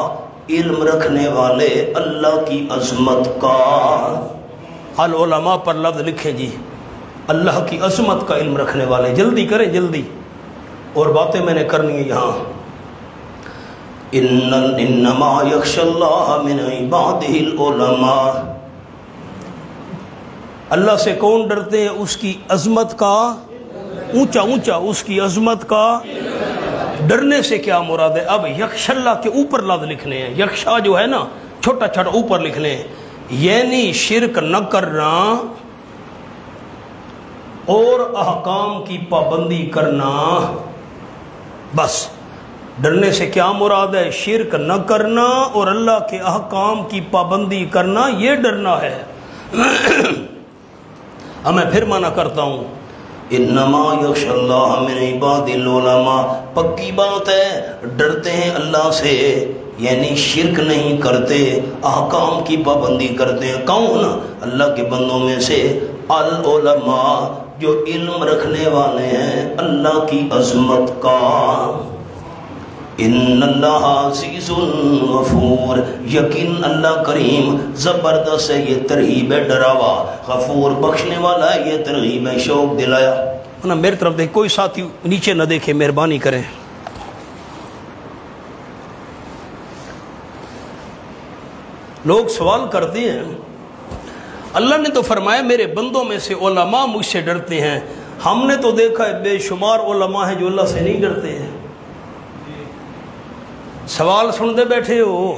Speaker 1: علم رکھنے والے اللہ کی عظمت کا۔ العلماء پر لفظ لکھیں جی، اللہ کی عظمت کا علم رکھنے والے، جلدی کریں جلدی، اور باتیں میں نے کرنی ہے یہاں۔ انما یخشی اللہ من عبادہ العلماء، اللہ سے کون ڈرتے ہیں؟ اس کی عظمت کا، اونچا اونچا اس کی عظمت کا۔ ڈرنے سے کیا مراد ہے؟ اب یخشی اللہ کے اوپر لفظ لکھنے ہیں، یخشا جو ہے نا چھوٹا چھوٹا اوپر لکھ لیں، یعنی شرک نہ کرنا اور احکام کی پابندی کرنا، بس۔ ڈرنے سے کیا مراد ہے؟ شرک نہ کرنا اور اللہ کے احکام کی پابندی کرنا، یہ ڈرنا ہے۔ اب میں پھر معنی کرتا ہوں، انما یخشی اللہ من عباد العلماء، پکی بات ہے ڈرتے ہیں اللہ سے، یعنی شرک نہیں کرتے، احکام کی پابندی کرتے ہیں۔ کون؟ اللہ کے بندوں میں سے العلماء، جو علم رکھنے والے ہیں اللہ کی عظمت کا۔ ان اللہ عزیز غفور، یقین اللہ کریم زبردست ہے، یہ ترغیب ہے ڈراوا، غفور بخشنے والا ہے، یہ ترغیب ہے شوق دلایا۔ میری طرف دیکھ، کوئی ساتھی نیچے نہ دیکھے، مہربانی کریں۔ لوگ سوال کرتے ہیں، اللہ نے تو فرمایا میرے بندوں میں سے علماء مجھ سے ڈرتے ہیں، ہم نے تو دیکھا ہے بے شمار علماء ہیں جو اللہ سے نہیں ڈرتے ہیں۔ سوال سنتے بیٹھے ہو؟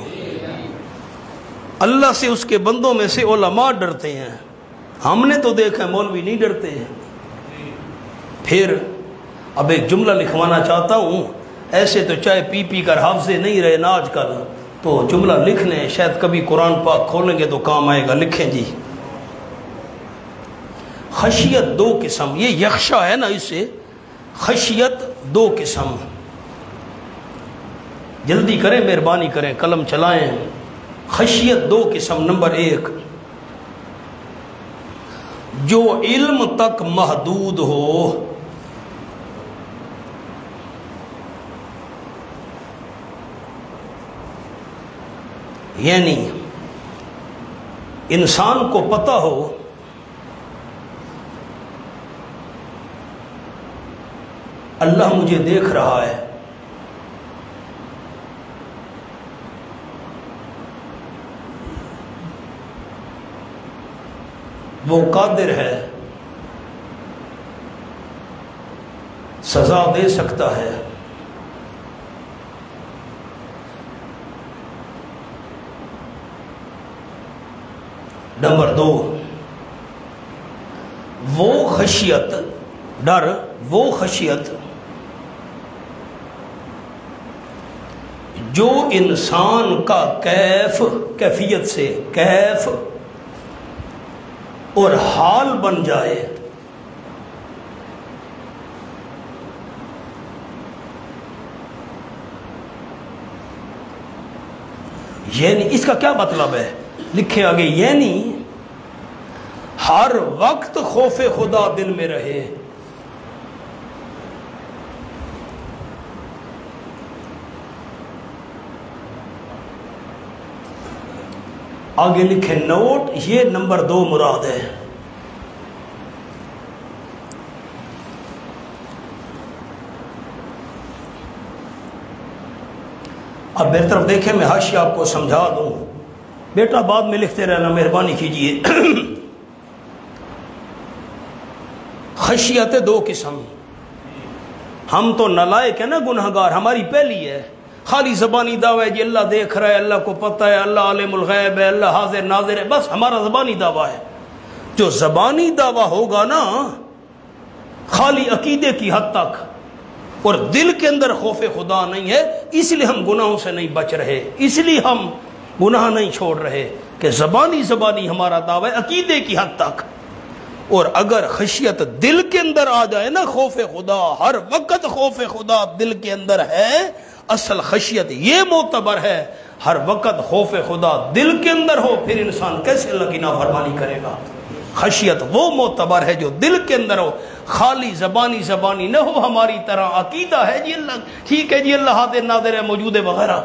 Speaker 1: اللہ سے اس کے بندوں میں سے علماء ڈرتے ہیں، ہم نے تو دیکھا ہے مولوی نہیں ڈرتے ہیں۔ پھر اب ایک جملہ لکھوانا چاہتا ہوں، ایسے تو چائے پی پی کر حافظے نہیں رہے نا آج کل، تو جملہ لکھ لیں، شاید کبھی قرآن پاک کھولیں گے تو کام آئے گا۔ لکھیں جی، خشیت دو قسم، یہ یخشا ہے نا، اسے خشیت دو قسم، جلدی کریں، مہربانی کریں، قلم چلائیں۔ خشیت دو قسم، نمبر ایک جو علم تک محدود ہو، یعنی انسان کو پتہ ہو اللہ مجھے دیکھ رہا ہے، وہ قادر ہے، سزا دے سکتا ہے، نمبر دو وہ خشیت، ڈر، وہ خشیت جو انسان کا کیفیت سے کیف اور حال بن جائے، یعنی اس کا کیا مطلب ہے؟ لکھے آگے، یعنی ہر وقت خوف خدا دل میں رہے، آگے لکھے نوٹ، یہ نمبر دو مراد ہے۔ اب میری طرف دیکھیں، میں حاشیہ آپ کو سمجھا دوں، بیٹا بعد میں لکھتے رہنا، مہربانی کیجئے۔ خشیت دو قسم، ہم تو نالائق ہیں نا، گنہگار، ہماری پہلی ہے خالی زبانی دعویٰ ہے جی اللہ دیکھ رہا ہے، اللہ کو پتہ ہے، اللہ عالم الغیب ہے، اللہ حاضر ناظر ہے، بس ہمارا زبانی دعویٰ ہے۔ جو زبانی دعویٰ ہوگا نا خالی عقیدے کی حد تک، اور دل کے اندر خوف خدا نہیں ہے، اس لیے ہم گناہوں سے نہیں بچ رہے، اس لیے ہم گناہ نہیں چھوڑ رہے، کہ زبانی ہمارا دعویٰ ہے عقیدے کی حد تک۔ اور اگر خشیت دل کے اندر آ جائے نا، خوف خدا، ہر وقت خوف خدا دل کے اندر ہے، اصل خشیت یہ معتبر ہے، ہر وقت خوف خدا دل کے اندر ہو، پھر انسان کیسے اللہ کی نافرمانی کرے گا؟ خشیت وہ معتبر ہے جو دل کے اندر ہو، خالی زبانی نہ ہو، ہماری طرح عقیدہ ہے جی اللہ ٹھیک ہے جی اللہ حاضر ناظر ہے، موجود ہے وغیرہ۔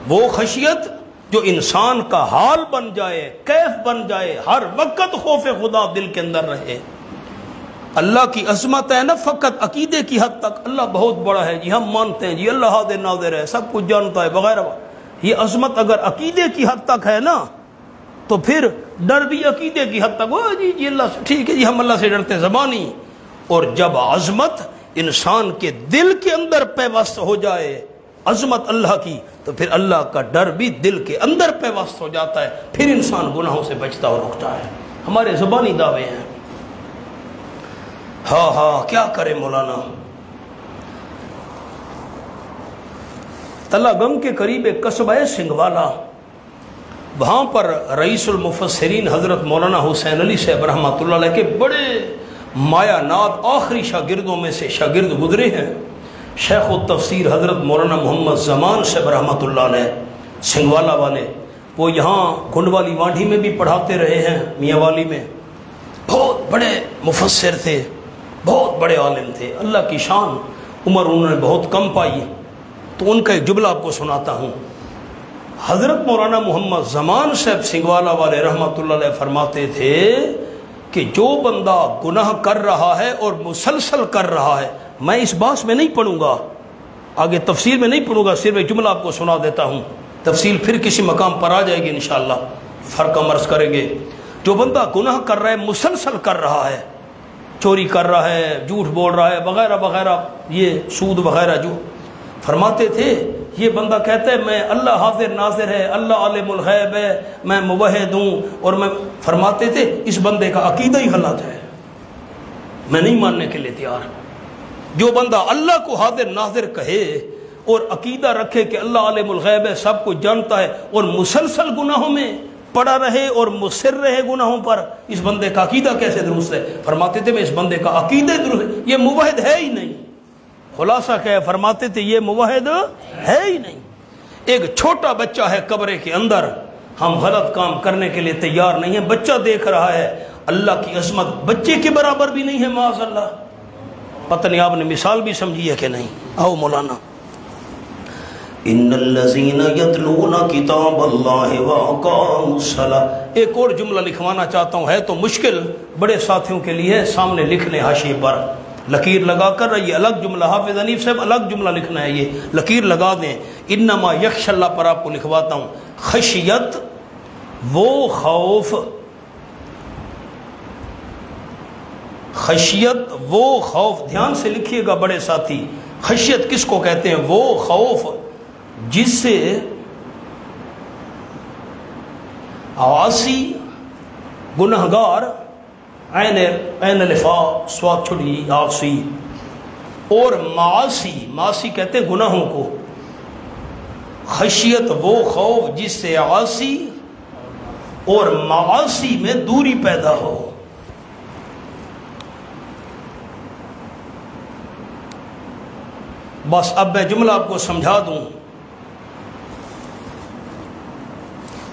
Speaker 1: وہ خشیت جو انسان کا حال بن جائے، کیف بن جائے، ہر وقت خوف خدا دل کے اندر رہے۔ اللہ کی عظمت ہے نا، فقط عقیدے کی حد تک، اللہ بہت بڑا ہے جی، ہم مانتے ہیں جی اللہ حاضر ناظر ہے، سب کچھ جانتا ہے وغیرہ، یہ عظمت اگر عقیدے کی حد تک ہے نا، تو پھر ڈر بھی عقیدے کی حد تک، جی اللہ سے ٹھیک ہے جی ہم اللہ سے ڈرتے ہیں زبانی۔ اور جب عظمت انسان کے دل کے اندر پیوست ہو جائے، عظمت اللہ کی، تو پھر اللہ کا ڈر بھی دل کے اندر پیوست ہو جاتا ہے، پھر انسان گناہوں سے بچتا اور رکتا ہے۔ ہمارے زبانی دعوے ہیں۔ ہاں کیا کرے مولانا؟ تلا گنگ کے قریب ایک قصبہ ہے سنگھوالا، وہاں پر رئیس المفسرین حضرت مولانا حسین علی صاحب رحمۃ اللہ علیہ کے بڑے مایا ناد آخری شاگردوں میں سے شاگرد گزرے ہیں، شیخ التفسیر حضرت مولانا محمد زمان صاحب رحمۃ اللہ علیہ سنگھوالا والے، وہ یہاں کنڈ والی وانڈھی میں بھی پڑھاتے رہے ہیں، میاں والی میں، بہت بڑے مفسر تھے، بہت بڑے عالم تھے، اللہ کی شان عمر انہوں نے بہت کم پائی، تو ان کا ایک جملہ آپ کو سناتا ہوں۔ حضرت مولانا محمد زمان صاحب سنگوالا والے رحمۃ اللہ علیہ فرماتے تھے کہ جو بندہ گناہ کر رہا ہے اور مسلسل کر رہا ہے، میں اس باس میں نہیں پڑھوں گا، آگے تفصیل میں نہیں پڑھوں گا، صرف ایک جملہ آپ کو سنا دیتا ہوں، تفصیل پھر کسی مقام پر آ جائے گی انشاءاللہ، فرق عرض کریں گے۔ جو بندہ گناہ کر رہا ہے، مسلسل کر رہا ہے، چوری کر رہا ہے، جھوٹ بول رہا ہے، وغیرہ وغیرہ، یہ سود وغیرہ، جو فرماتے تھے یہ بندہ کہتا ہے میں اللہ حاضر ناظر ہے، اللہ عالم الغیب ہے، میں موحد ہوں، اور میں فرماتے تھے اس بندے کا عقیدہ ہی غلط ہے، میں نہیں ماننے کے لیے تیار۔ جو بندہ اللہ کو حاضر ناظر کہے اور عقیدہ رکھے کہ اللہ عالم الغیب ہے، سب کچھ جانتا ہے، اور مسلسل گناہوں میں پڑا رہے اور مصر رہے گناہوں پر، اس بندے کا عقیدہ کیسے درست ہے؟ فرماتے تھے میں اس بندے کا عقیدہ درست ہے، یہ موحد ہے ہی نہیں۔ خلاصہ کیا ہے؟ فرماتے تھے یہ موحد ہے ہی نہیں۔ ایک چھوٹا بچہ ہے قبرے کے اندر، ہم غلط کام کرنے کے لیے تیار نہیں ہیں، بچہ دیکھ رہا ہے، اللہ کی عظمت بچے کے برابر بھی نہیں ہے معاذ اللہ۔ پتہ نہیں آپ نے مثال بھی سمجھی ہے کہ نہیں؟ آؤ مولانا۔ ان الذین یتلون کتاب اللہ واقاموا الصلاۃ، ایک اور جملہ لکھوانا چاہتا ہوں، ہے تو مشکل بڑے ساتھیوں کے لیے، سامنے لکھنے حاشیے پر لکیر لگا کر، یہ الگ جملہ، حافظ حنیف صاحب الگ جملہ لکھنا ہے، یہ لکیر لگا دیں، انما یخش اللہ پر آپ کو لکھواتا ہوں، خشیت وہ خوف، خشیت وہ خوف، دھیان سے لکھیے گا بڑے ساتھی، خشیت کس کو کہتے ہیں؟ وہ خوف جس سے عاصی گنہگار، عین الفا سواد چھڑی عاصی، اور معاصی کہتے ہیں گناہوں کو، خشیت وہ خوف جس سے عاصی اور معاصی میں دوری پیدا ہو۔ بس اب میں جملہ آپ کو سمجھا دوں،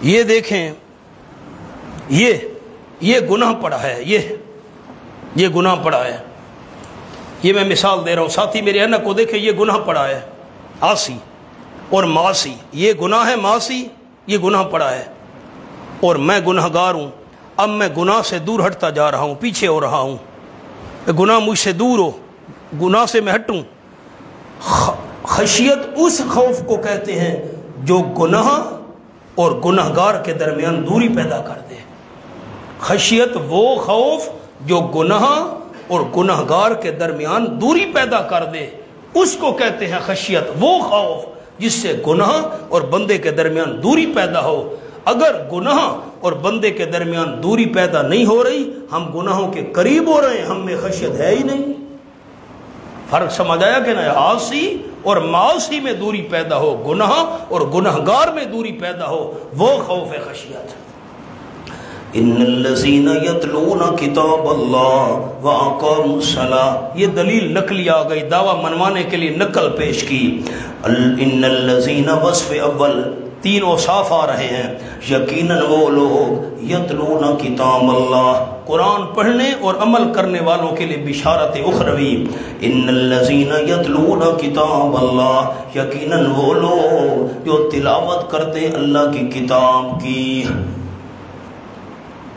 Speaker 1: یہ دیکھیں، یہ گناہ پڑا ہے، یہ گناہ پڑا ہے، یہ میں مثال دے رہا ہوں، ساتھی میرے انک کو دیکھیں، یہ گناہ پڑا ہے، عاصی اور معاصی، یہ گناہ ہے، معاصی یہ گناہ پڑا ہے، اور میں گناہ گار ہوں، اب میں گناہ سے دور ہٹتا جا رہا ہوں، پیچھے ہو رہا ہوں، گناہ مجھ سے دور ہو، گناہ سے میں ہٹوں۔ خشیت اس خوف کو کہتے ہیں جو گناہ اور گناہ گار کے درمیان دوری پیدا کر دے۔ خشیت وہ خوف جو گناہ اور گناہ گار کے درمیان دوری پیدا کر دے، اس کو کہتے ہیں خشیت، وہ خوف جس سے گناہ اور بندے کے درمیان دوری پیدا ہو۔ اگر گناہ اور بندے کے درمیان دوری پیدا نہیں ہو رہی، ہم گناہوں کے قریب ہو رہے ہیں، ہم میں خشیت ہے ہی نہیں۔ فرق سمجھ آیا کہ نہ؟ عاصی اور معاصی میں دوری پیدا ہو، گناہ اور گناہگار میں دوری پیدا ہو، وہ خوف ہے خشیت۔ ان الذین یتلون کتاب اللہ واقاموا الصلاۃ، یہ دلیل نقلی آ گئی، دعویٰ منوانے کے لیے نقل پیش کی۔ ان الذین، وصف اول، تین اوصاف آ رہے ہیں، یقیناً وہ لوگ یتلون کتاب اللہ، قرآن پڑھنے اور عمل کرنے والوں کے لیے بشارت اخروی۔ ان الذین یتلون کتاب اللہ، یقیناً وہ لوگ جو تلاوت کرتے ہیں اللہ کی کتاب کی۔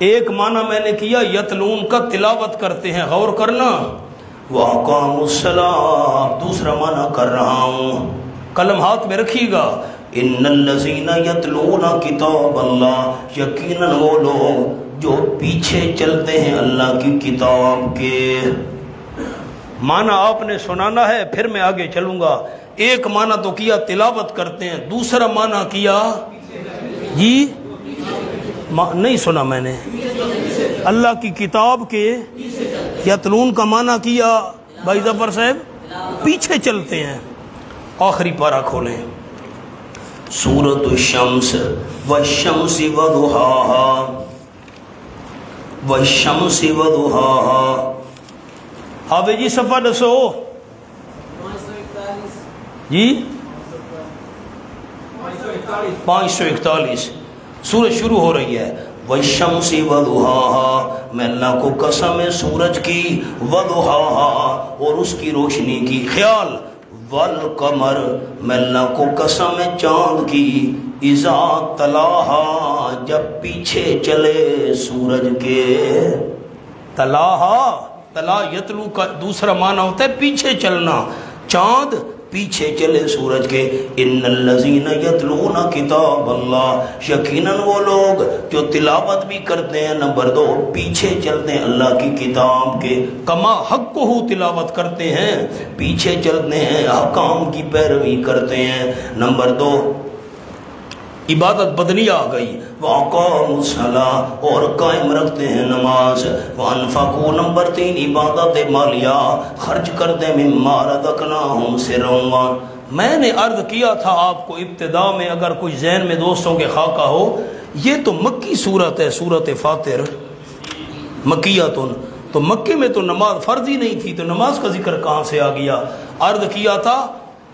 Speaker 1: ایک معنی میں نے کیا یتلون کا، تلاوت کرتے ہیں، غور کرنا۔ واقاموا الصلاۃ، دوسرا معنی کر رہا ہوں، قلم ہاتھ میں رکھیے گا۔ ان الذین یتلون کتاب اللہ، یقیناً وہ لوگ جو پیچھے چلتے ہیں اللہ کی کتاب کے۔ معنی آپ نے سنانا ہے، پھر میں آگے چلوں گا۔ ایک معنی تو کیا تلاوت کرتے ہیں، دوسرا معنی کیا جی نہیں سنا میں نے، اللہ کی کتاب کے یتلون کا معنی کیا بھائی ظفر صاحب، پیچھے چلتے ہیں۔ آخری پارہ کھولیں، سورۃ الشمس، والشمس وضحاها، والشمس وضحاها۔ حافظ جی صفحہ دسو جی، 541 سورج شروع ہو رہی ہے۔ والشمس وضحاها، میں اللہ کو قسم ہے سورج کی، وضحاها اور اس کی روشنی کی۔ خیال والقمر، میں اللہ کو قسم ہے چاند کی، اذا تلاہا، جب پیچھے چلے سورج کے۔ تلاہا، تلا یتلو کا دوسرا معنی ہوتا ہے پیچھے چلنا، چاند پیچھے چلے سورج کے۔ ان الذین یتلون کتاب اللہ، یقیناً وہ لوگ جو تلاوت بھی کرتے ہیں، نمبر 2 پیچھے چلتے ہیں اللہ کی کتاب کے، کما حقہ تلاوت کرتے ہیں، پیچھے چلتے ہیں، احکام کی پیروی کرتے ہیں۔ نمبر 2 عبادت بدنیہ آ گئی، وَأَقَامُوا الصَّلَاةَ، اور قائم رکھتے ہیں نماز، وَأَنفَقُوا، نمبر 3 عبادت مالیہ، خرچ کرتے ہیں، مِمَّا رَزَقْنَاهُمْ سِرًّا۔ میں نے عرض کیا تھا آپ کو ابتدا میں، اگر کوئی ذہن میں دوستوں کے خاکہ ہو، یہ تو مکی صورت ہے، صورت فاطر مکیۃ، تو مکے میں تو نماز فرض ہی نہیں تھی، تو نماز کا ذکر کہاں سے آ گیا؟ عرض کیا تھا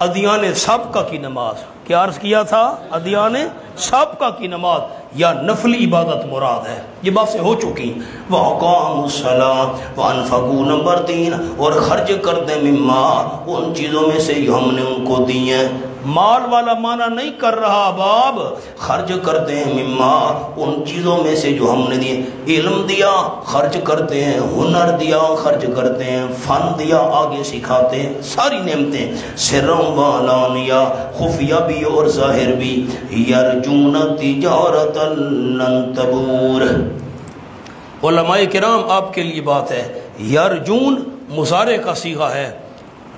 Speaker 1: ادیان سابقہ کی نماز، کیا عرض کیا تھا؟ ادیان سابقہ کی نماز یا نفلی عبادت مراد ہے، یہ بات سے ہو چکی۔ وَأَقَامُوا الصَّلَاةَ وَأَنفَقُوا، نمبر 3 اور خرچ کرتے مما، ان چیزوں میں سے جو ہم نے ان کو دی ہیں۔ مال والا معنی نہیں کر رہا باب، خرچ کرتے ہیں مما، ان چیزوں میں سے جو ہم نے دیے، علم دیا خرچ کرتے ہیں، ہنر دیا خرچ کرتے ہیں، فن دیا آگے سکھاتے ہیں، ساری نعمتیں، سرًا وعلانیہ، خفیہ بھی اور ظاہر بھی، یرجون تجارت لن تبور۔ علماء کرام آپ کے لیے بات ہے، یرجون مضارع کا صیغہ ہے،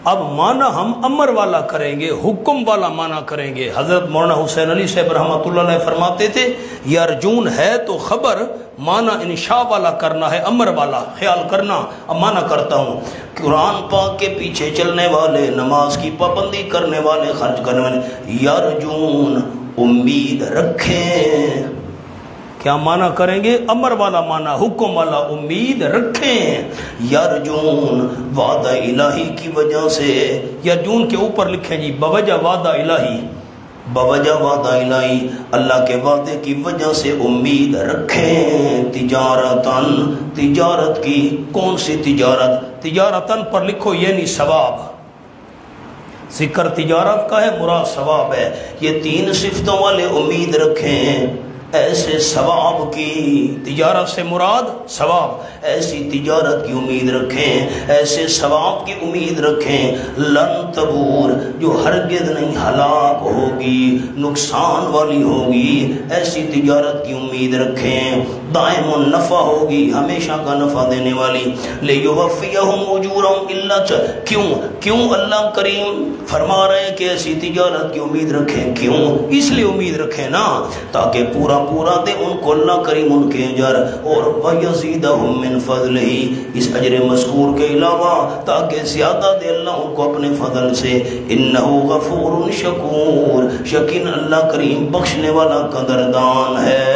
Speaker 1: اب معنی ہم امر والا کریں گے، حکم والا معنی کریں گے۔ حضرت مولانا حسین علی صاحب رحمۃ اللہ علیہ فرماتے تھے یرجون ہے تو خبر، معنی انشاء والا کرنا ہے، امر والا خیال کرنا۔ اب معنی کرتا ہوں، قرآن پاک کے پیچھے چلنے والے، نماز کی پابندی کرنے والے، خرچ کرنے والے، یرجون امید رکھیں۔ کیا معنی کریں گے؟ امر والا معنی، حکم والا، امید رکھیں۔ یرجون وعدہ الہی کی وجہ سے، یرجون کے اوپر لکھیں جی بوجہ وعدہ الہی، بوجہ وعدہ الہی، اللہ کے وعدے کی وجہ سے امید رکھیں۔ تجارتاً، تجارت کی، کون سی تجارت؟ تجارتاً پر لکھو یعنی ثواب، ذکر تجارت کا ہے، مراد ثواب ہے۔ یہ 3 صفتوں والے امید رکھیں، ایسے ثواب کی، تجارت سے مراد ثواب، ایسی تجارت کی امید رکھیں، ایسے ثواب کی امید رکھیں، لن تبور، جو ہرگز نہیں ہلاک ہوگی، نقصان والی ہوگی، ایسی تجارت کی امید رکھیں، دائم النفع ہوگی، ہمیشہ کا نفع دینے والی۔ لیوفیہم اجورہم الا، کیوں اللہ کریم فرما رہے ہیں کہ ایسی تجارت کی امید رکھیں؟ کیوں؟ اس لیے امید رکھیں نا تاکہ پورا دے ان کو اللہ کریم ان کے اجر، اور وَيَزِيدَهُم مِّن فَضْلِهِ، اس اجر مذکور کے علاوہ تاکہ زیادہ دے اللہ ان کو اپنے فضل سے۔ إِنَّهُ غَفُورٌ شَكُورٌ، یقین اللہ کریم بخشنے والا قدردان ہے۔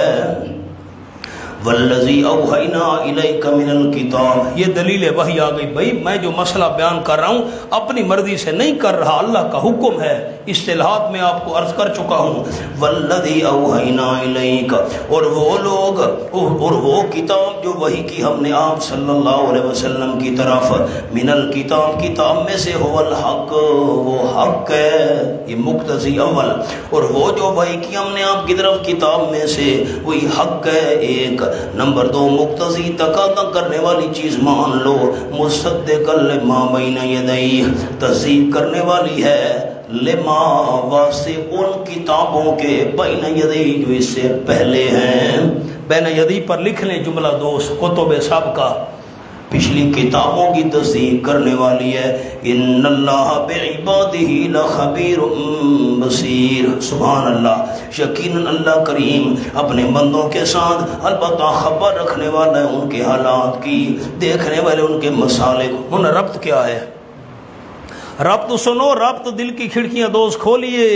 Speaker 1: والذی اوحینا الیک من الکتاب، یہ دلیل وحی آ گئی۔ بھائی میں جو مسئلہ بیان کر رہا ہوں اپنی مرضی سے نہیں کر رہا، اللہ کا حکم ہے، اصطلاحات میں آپ کو عرض کر چکا ہوں۔ والذی اوحینا الیک، اور وہ لوگ اور وہ کتاب جو وحی کی ہم نے آپ صلی اللہ علیہ وسلم کی طرف، من الکتاب، کتاب میں سے، هو الحق، وہ حق ہے، یہ مقتضی اول، اور وہ جو وحی کی ہم نے آپ کی طرف کتاب میں سے، وہی حق ہے ایک۔ نمبر 2 مقتضی، تقاضا کرنے والی چیز مان لو، مصدقا لما بین یدیہ، تصدیق کرنے والی ہے، لما واسطے ان کتابوں کے، بین یدیہ جو اس سے پہلے ہیں۔ بین یدیہ پر لکھ لیں جملہ دوست، کتب سابقہ، پچھلی کتابوں کی تصدیق کرنے والی ہے۔ ان اللہ بعبادہ لخبیر بصیر، سبحان اللہ، یقیناً اللہ کریم اپنے بندوں کے ساتھ البتہ خبر رکھنے والا ہے ان کے حالات کی، دیکھنے والے ان کے مسالک۔ ان ربط کیا ہے؟ ربط سنو، ربط دل کی کھڑکیاں دوست کھولیے۔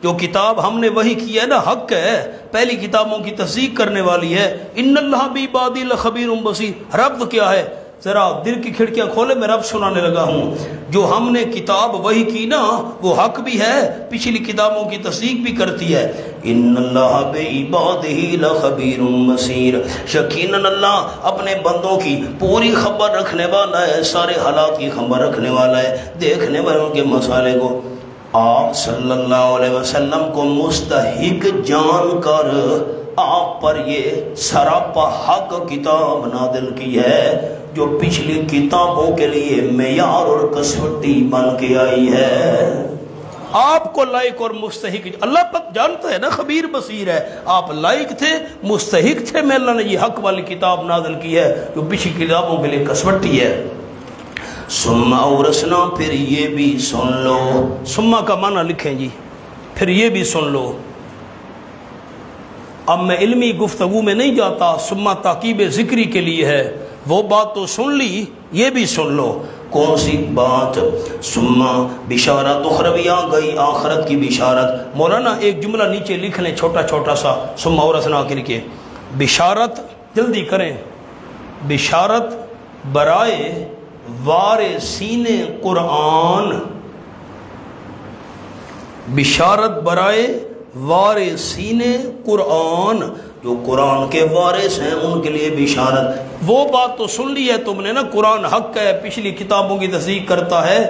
Speaker 1: جو کتاب ہم نے وہی کی ہے نا، حق ہے، پہلی کتابوں کی تصدیق کرنے والی ہے۔ ان اللہ بعبادہ لخبیر بصیر، ربط کیا ہے؟ ذرا دل کی کھڑکیاں کھولے، میں رب سنانے لگا ہوں۔ جو ہم نے کتاب وحی کی نا وہ حق بھی ہے، پچھلی کتابوں کی تصدیق بھی کرتی ہے۔ ان اللہ بعبادہ لخبیر بصیر، یقیناً اللہ اپنے بندوں کی پوری خبر رکھنے والا ہے، سارے حالات کی خبر رکھنے والا ہے، دیکھنے والوں کے مسائل کو۔ آپ صلی اللہ علیہ وسلم کو مستحق جان کر آپ پر یہ سراپا حق کتاب نازل کی ہے، جو پچھلی کتابوں کے لیے معیار اور کسوٹی بن کے آئی ہے۔ آپ کو لائق اور مستحق اللہ پاک جانتا ہے نا، خبیر بصیر ہے۔ آپ لائق تھے، مستحق تھے، میں اللہ نے یہ حق والی کتاب نازل کی ہے جو پچھلی کتابوں کے لیے کسوٹی ہے۔ ثم اورثنا، پھر یہ بھی سن لو، ثم کا معنی لکھیں جی، پھر یہ بھی سن لو۔ اب میں علمی گفتگو میں نہیں جاتا، ثم تاکیب ذکری کے لیے ہے، وہ بات تو سن لی، یہ بھی سن لو۔ کون سی بات؟ ثم بشارت اخروی، آ گئی آخرت کی بشارت۔ مولانا ایک جملہ نیچے لکھ لیں چھوٹا چھوٹا سا، ثم اورثنا کر کے، بشارت جلدی کریں، بشارت برائے وارثین قرآن، بشارت برائے وارثین قرآن، جو قرآن کے وارث ہیں ان کے لیے بشارت۔ وہ بات تو سن لی ہے تم نے نا، قرآن حق ہے، پچھلی کتابوں کی تصدیق کرتا ہے،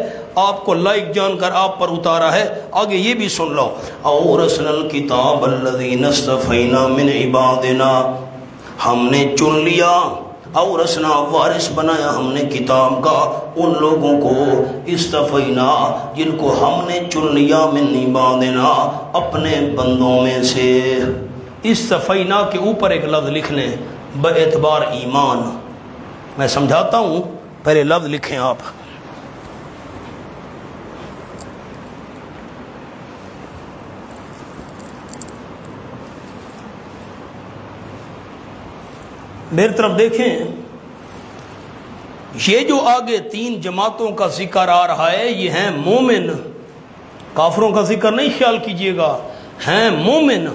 Speaker 1: آپ کو لائق جان کر آپ پر اتارا ہے۔ آگے یہ بھی سن لو، اورثنا الکتاب الذین اصطفینا من عبادنا، ہم نے چن لیا، اورثنا وارث بنایا ہم نے کتاب کا ان لوگوں کو، استفینا جن کو ہم نے چن لیا، من عبادنا اپنے بندوں میں سے۔ استفینا کے اوپر ایک لفظ لکھ لیں باعتبار ایمان، میں سمجھاتا ہوں، پہلے لفظ لکھیں آپ۔ میری طرف دیکھیں، یہ جو آگے تین جماعتوں کا ذکر آ رہا ہے یہ ہیں مومن، کافروں کا ذکر نہیں خیال کیجئے گا، ہیں مومن۔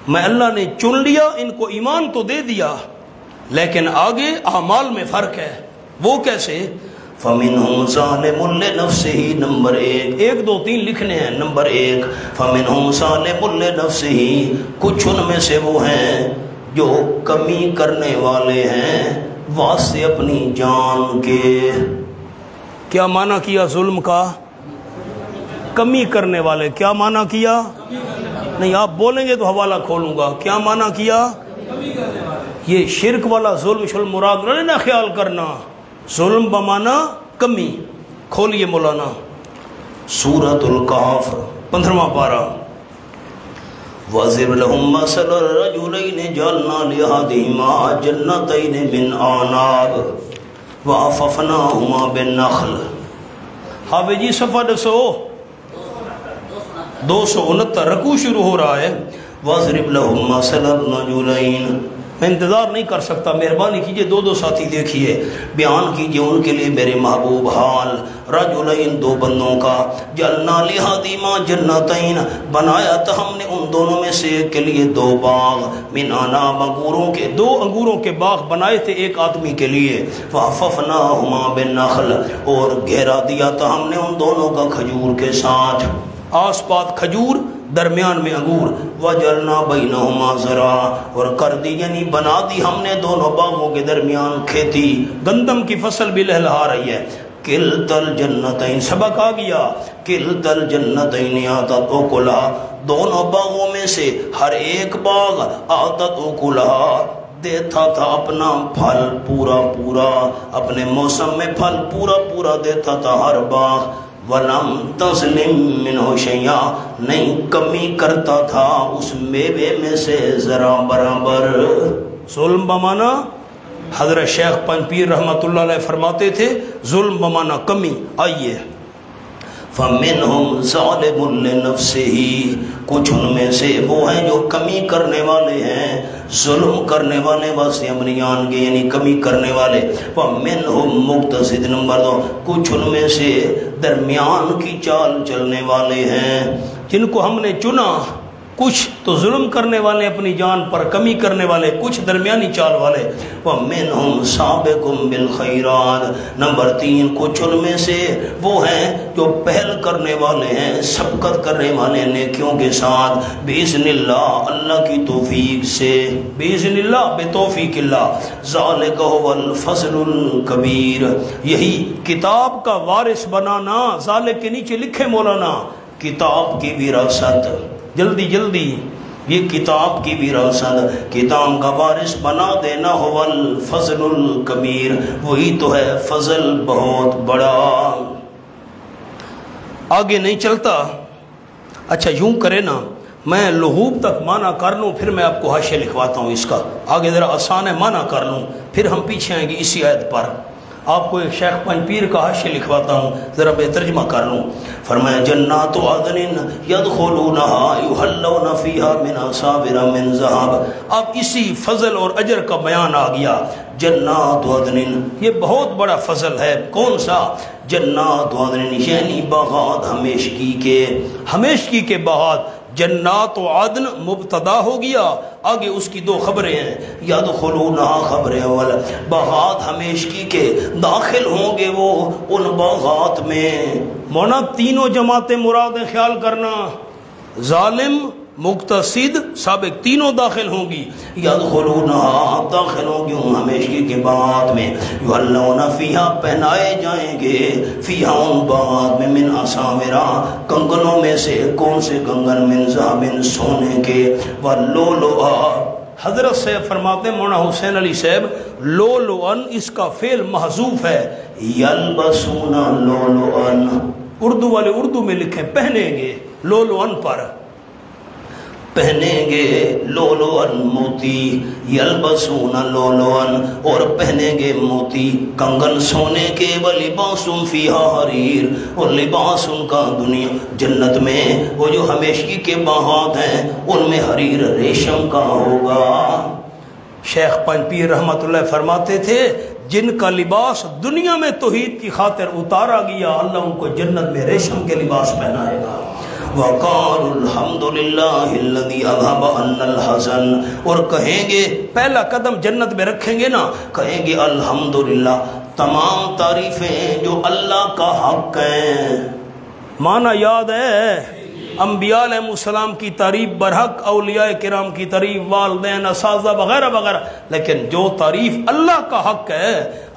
Speaker 1: میں اللہ نے چن لیا، ان کو ایمان تو دے دیا، لیکن آگے اعمال میں فرق ہے۔ وہ کیسے؟ فَمِنْهُمْ ظَالِمٌ لِنَفْسِهِ، نمبر ایک 2 3 لکھنے ہیں۔ نمبر 1، فَمِنْهُمْ ظَالِمٌ لِنَفْسِهِ، کچھ ان میں سے وہ ہیں جو کمی کرنے والے ہیں واسطے اپنی جان کے۔ کیا معنی کیا ظلم کا؟ کمی کرنے والے۔ کیا معنی کیا؟ نہیں، آپ بولیں گے تو حوالہ کھولوں گا۔ کیا معنی کیا؟ یہ شرک والا ظلم شل مراد نہ خیال کرنا، ظلم بمانا کمی۔ کھولیے مولانا سورۃ الکہف 15واں پارہ۔ وَاضْرِبْ لَهُم مَّثَلَ الرَّجُلَيْنِ جَعَلْنَا لِأَحَدِهِمَا جَنَّتَيْنِ مِنْ أَعْنَابٍ وَحَفَفْنَاهُمَا بِالنَّخْلِ۔ حافظ جی صفحہ 269 رکوع شروع ہو رہا ہے۔ وَاضْرِبْ لَهُم مَّثَلَ الرَّجُلَيْنِ، میں انتظار نہیں کر سکتا، مہربانی کیجئے 2 ساتھی دیکھیے، بیان کیجئے ان کے لیے میرے محبوب حال۔ رجلین، 2 بندوں کا، جعلنا لأحدہما جنتین، بنایا تھا ہم نے ان دونوں میں سے ایک کے لیے 2 باغ، من اعناب، انگوروں کے، 2 انگوروں کے باغ بنائے تھے ایک آدمی کے لیے۔ فحففناہما بالنخل، اور گھیرا دیا تھا ہم نے ان دونوں کا کھجور کے ساتھ، آس پاس کھجور، درمیان میں انگور۔ وَجَعَلْنَا بَيْنَهُمَا زَرْعًا، اور کر دی یعنی بنا دی ہم نے دونوں باغوں کے درمیان کھیتی، گندم کی فصل بھی لہلہا رہی ہے۔ کِلْتَا الْجَنَّتَيْنِ، سبق آ گیا، کِلْتَا الْجَنَّتَيْنِ آتَتْ أُكُلَهَا، دونوں باغوں میں سے ہر ایک باغ، آتَتْ أُكُلَهَا، دیتا تھا اپنا پھل پورا پورا، اپنے موسم میں پھل پورا پورا دیتا تھا ہر باغ۔ وَلَمْ تَظْلِمْ مِنْهُ شَيْئًا، نہیں کمی کرتا تھا اس میوے میں سے ذرا برابر۔ ظلم بمانا، حضرت شیخ پنج پیر رحمۃ اللہ علیہ فرماتے تھے ظلم بمانا کمی۔ آئیے، فَمِنْهُمْ ظَالِمٌ لِنَفْسِهِ، کچھ ان میں سے وہ ہیں جو کمی کرنے والے ہیں، ظلم کرنے والے واسطے اپنی جان کے یعنی کمی کرنے والے۔ وَمِنْهُمْ مُقْتَصِدٌ، نمبر 2، کچھ ان میں سے درمیان کی چال چلنے والے ہیں، جن کو ہم نے چنا کچھ تو ظلم کرنے والے اپنی جان پر کمی کرنے والے، کچھ درمیانی چال والے۔ وَمِنْهُمْ سَابِقٌ بِالْخَيْرَاتِ، نمبر 3 کچھ ان میں سے وہ ہیں جو پہل کرنے والے ہیں، سبقت کرنے والے نیکیوں کے ساتھ، بِإِذْنِ اللَّهِ، اللہ کی توفیق سے، بِإِذْنِ اللَّهِ، بتوفیق اللہ، ذَلِكَ هُوَ الْفَضْلُ الْكَبِيرُ، یہی کتاب کا وارث بنانا۔ ذالک کے نیچے لکھے مولانا کتاب کی وراثت، جلدی جلدی یہ کتاب کی وراثت، کتاب کا وارث بنا دینا، هو الفضل الکبیر، وہی تو ہے فضل بہت بڑا۔ آگے نہیں چلتا۔ اچھا یوں کرے نا، میں لغوب تک معنی کر لوں، پھر میں آپ کو حاشیہ لکھواتا ہوں اس کا، آگے ذرا آسان ہے معنی کر لوں، پھر ہم پیچھے آئیں گے اسی آیت پر۔ آپ کو ایک شیخ پنجپیر کا حاشیہ لکھواتا ہوں، ذرا بے ترجمہ کر لوں۔ فرمایا جنات عدن یدخلونها یحلون فیہا من اساور من ذہب۔ اب اسی فضل اور اجر کا بیان آ گیا۔ جنات عدن، یہ بہت بڑا فضل ہے۔ کون سا؟ جنات عدن، یعنی باغات ہمیشگی کے، ہمیشگی کے باغات۔ جنات عدن مبتدا ہو گیا، آگے اس کی 2 خبریں ہیں، یدخلونها خبر اول، باغات ہمیشگی کے، داخل ہوں گے وہ ان باغات میں۔ مونا تینوں جماعتیں مراد خیال کرنا، ظالم، مقتصد، سابق، تینوں داخل ہوں گی۔ یدخلونها، داخل ہوں گی ان ہمیشگی کے باغات میں، یحلون فیہا، پہنائے جائیں گے، فیہا ان باغات میں، من اساورا، کنگنوں میں سے، کون سے کنگن؟ من ذہب، سونے کے، واللؤلؤ، حضرت صاحب فرماتے ہیں مولانا حسین علی صاحب، لؤلؤن اس کا فعل محذوف ہے، یلبسون لؤلؤن، اردو والے اردو میں لکھیں پہنیں گے، لؤلؤن پر پہنیں گے، لؤلؤن موتی، یلبسون لؤلؤن، اور پہنیں گے موتی، کنگن سونے کے، ولباس فیہا حریر، اور لباس ان کا دنیا جنت میں وہ جو ہمیشگی کے باغات ہیں ان میں حریر ریشم کا ہوگا۔ شیخ پنجپیر رحمت اللہ فرماتے تھے جن کا لباس دنیا میں توحید کی خاطر اتارا گیا، اللہ ان کو جنت میں ریشم کے لباس پہنائے گا۔ وَقَالُوا الْحَمْدُ لِلَّهِ الَّذِي أَذْهَبَ عَنَّا الْحَزَنَ، اور کہیں گے، پہلا قدم جنت میں رکھیں گے نا، کہیں گے الحمدللہ، تمام تعریفیں جو اللہ کا حق ہیں۔ معنی یاد ہے؟ انبیاء علیہ السلام کی تعریف برحق، اولیاء کرام کی تعریف، والدین، اساتذہ وغیرہ وغیرہ، لیکن جو تعریف اللہ کا حق ہے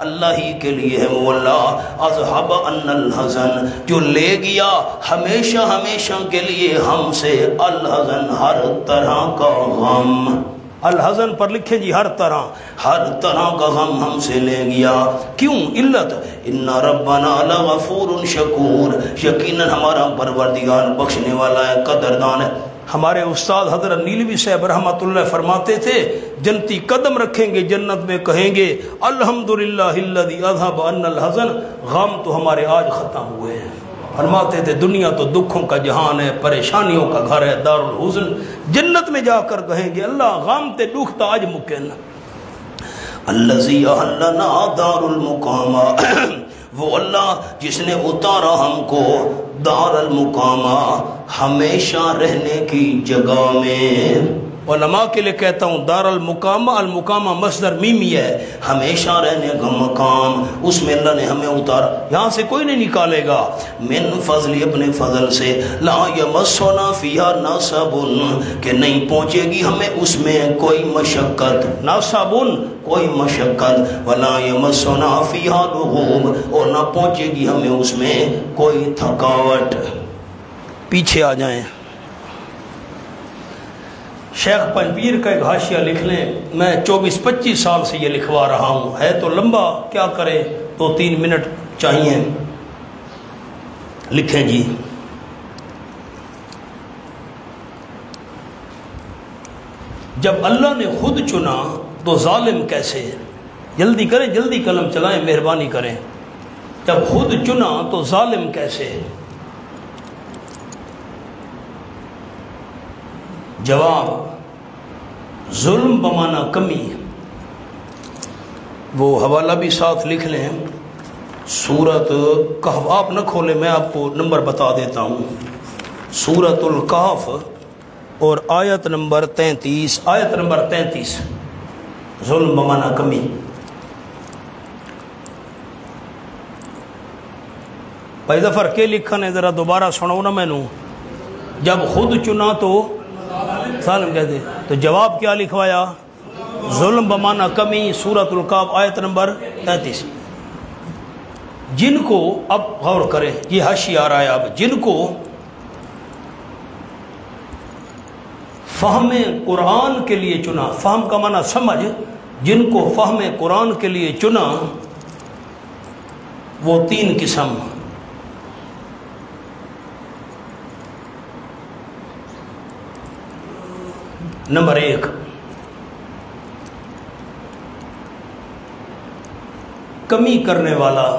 Speaker 1: اللہ ہی کے لیے ہے، وہ اللہ اذهب عنا الحزن، جو لے گیا ہمیشہ ہمیشہ کے لیے ہم سے الحزن، ہر طرح کا غم۔ الحزن پر لکھیں جی ہر طرح کا غم ہم سے لے گیا۔ کیوں؟ علت، ان ربنا لغفور شکور، یقیناً ہمارا پروردگار بخشنے والا ہے، قدردان ہے۔ ہمارے استاد حضرت نیلوی صاحب رحمۃ اللہ فرماتے تھے جنتی قدم رکھیں گے جنت میں، کہیں گے الحمدللہ الذی اذهب عنا الحزن، غم تو ہمارے آج ختم ہوئے ہیں۔ فرماتے تھے دنیا تو دکھوں کا جہان ہے، پریشانیوں کا گھر ہے، دار الحزن، جنت میں جا کر کہیں گے اللہ غم تے دکھ تا آج مکن۔ الذی احلنا دار المقامہ، وہ اللہ جس نے اتارا ہم کو دار المقامہ، ہمیشہ رہنے کی جگہ میں۔ علماء کے لیے کہتا ہوں دار المقامہ، المقامہ مصدر میمی ہے، ہمیشہ رہنے کا مقام، اس میں اللہ نے ہمیں اتارا، یہاں سے کوئی نہیں نکالے گا۔ من فضل، اپنے فضل سے، لا یمسنا فیہا نصب، کہ نہیں پہنچے گی ہمیں اس میں کوئی مشقت، نصب کوئی مشقت، ولا یمسنا فیہا لغوب، اور نہ پہنچے گی ہمیں اس میں کوئی تھکاوٹ۔ پیچھے آ جائیں، شیخ پنجپیر کا ایک حاشیہ لکھ لیں، میں 24-25 سال سے یہ لکھوا رہا ہوں، ہے تو لمبا، کیا کریں، 2-3 منٹ چاہیے، لکھیں جی۔ جب اللہ نے خود چنا تو ظالم کیسے؟ جلدی کریں، جلدی قلم چلائیں، مہربانی کریں۔ جب خود چنا تو ظالم کیسے؟ جواب، ظلم بمانا کمی۔ وہ حوالہ بھی ساتھ لکھ لیں، سورت کہف، آپ نہ کھولیں، میں آپ کو نمبر بتا دیتا ہوں، سورت الکہف اور آیت نمبر 33، آیت نمبر 33 ظلم بمانا کمی۔ بھائی ظفر کے لکھا نے ذرا دوبارہ سنو نا میں نوں، جب خود چنا تو ظالم کہتے، تو جواب کیا لکھوایا؟ ظلم بمانا کمی، سورۃ القاف آیت نمبر 33۔ جن کو، اب غور کریں، یہ حاشیہ آ رہا ہے، اب جن کو فہم قرآن کے لیے چنا، فہم کا معنی سمجھ، جن کو فہم قرآن کے لیے چنا وہ تین قسم۔ نمبر 1، کمی کرنے والا،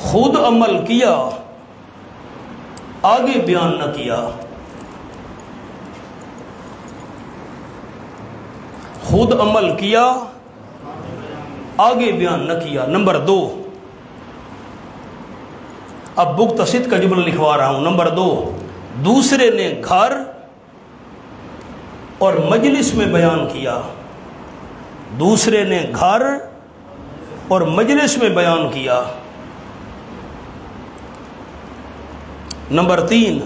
Speaker 1: خود عمل کیا آگے بیان نہ کیا، خود عمل کیا آگے بیان نہ کیا۔ نمبر 2، اب مقتصد کا جملہ لکھوا رہا ہوں۔ نمبر 2، دوسرے نے گھر اور مجلس میں بیان کیا، دوسرے نے گھر اور مجلس میں بیان کیا۔ نمبر 3،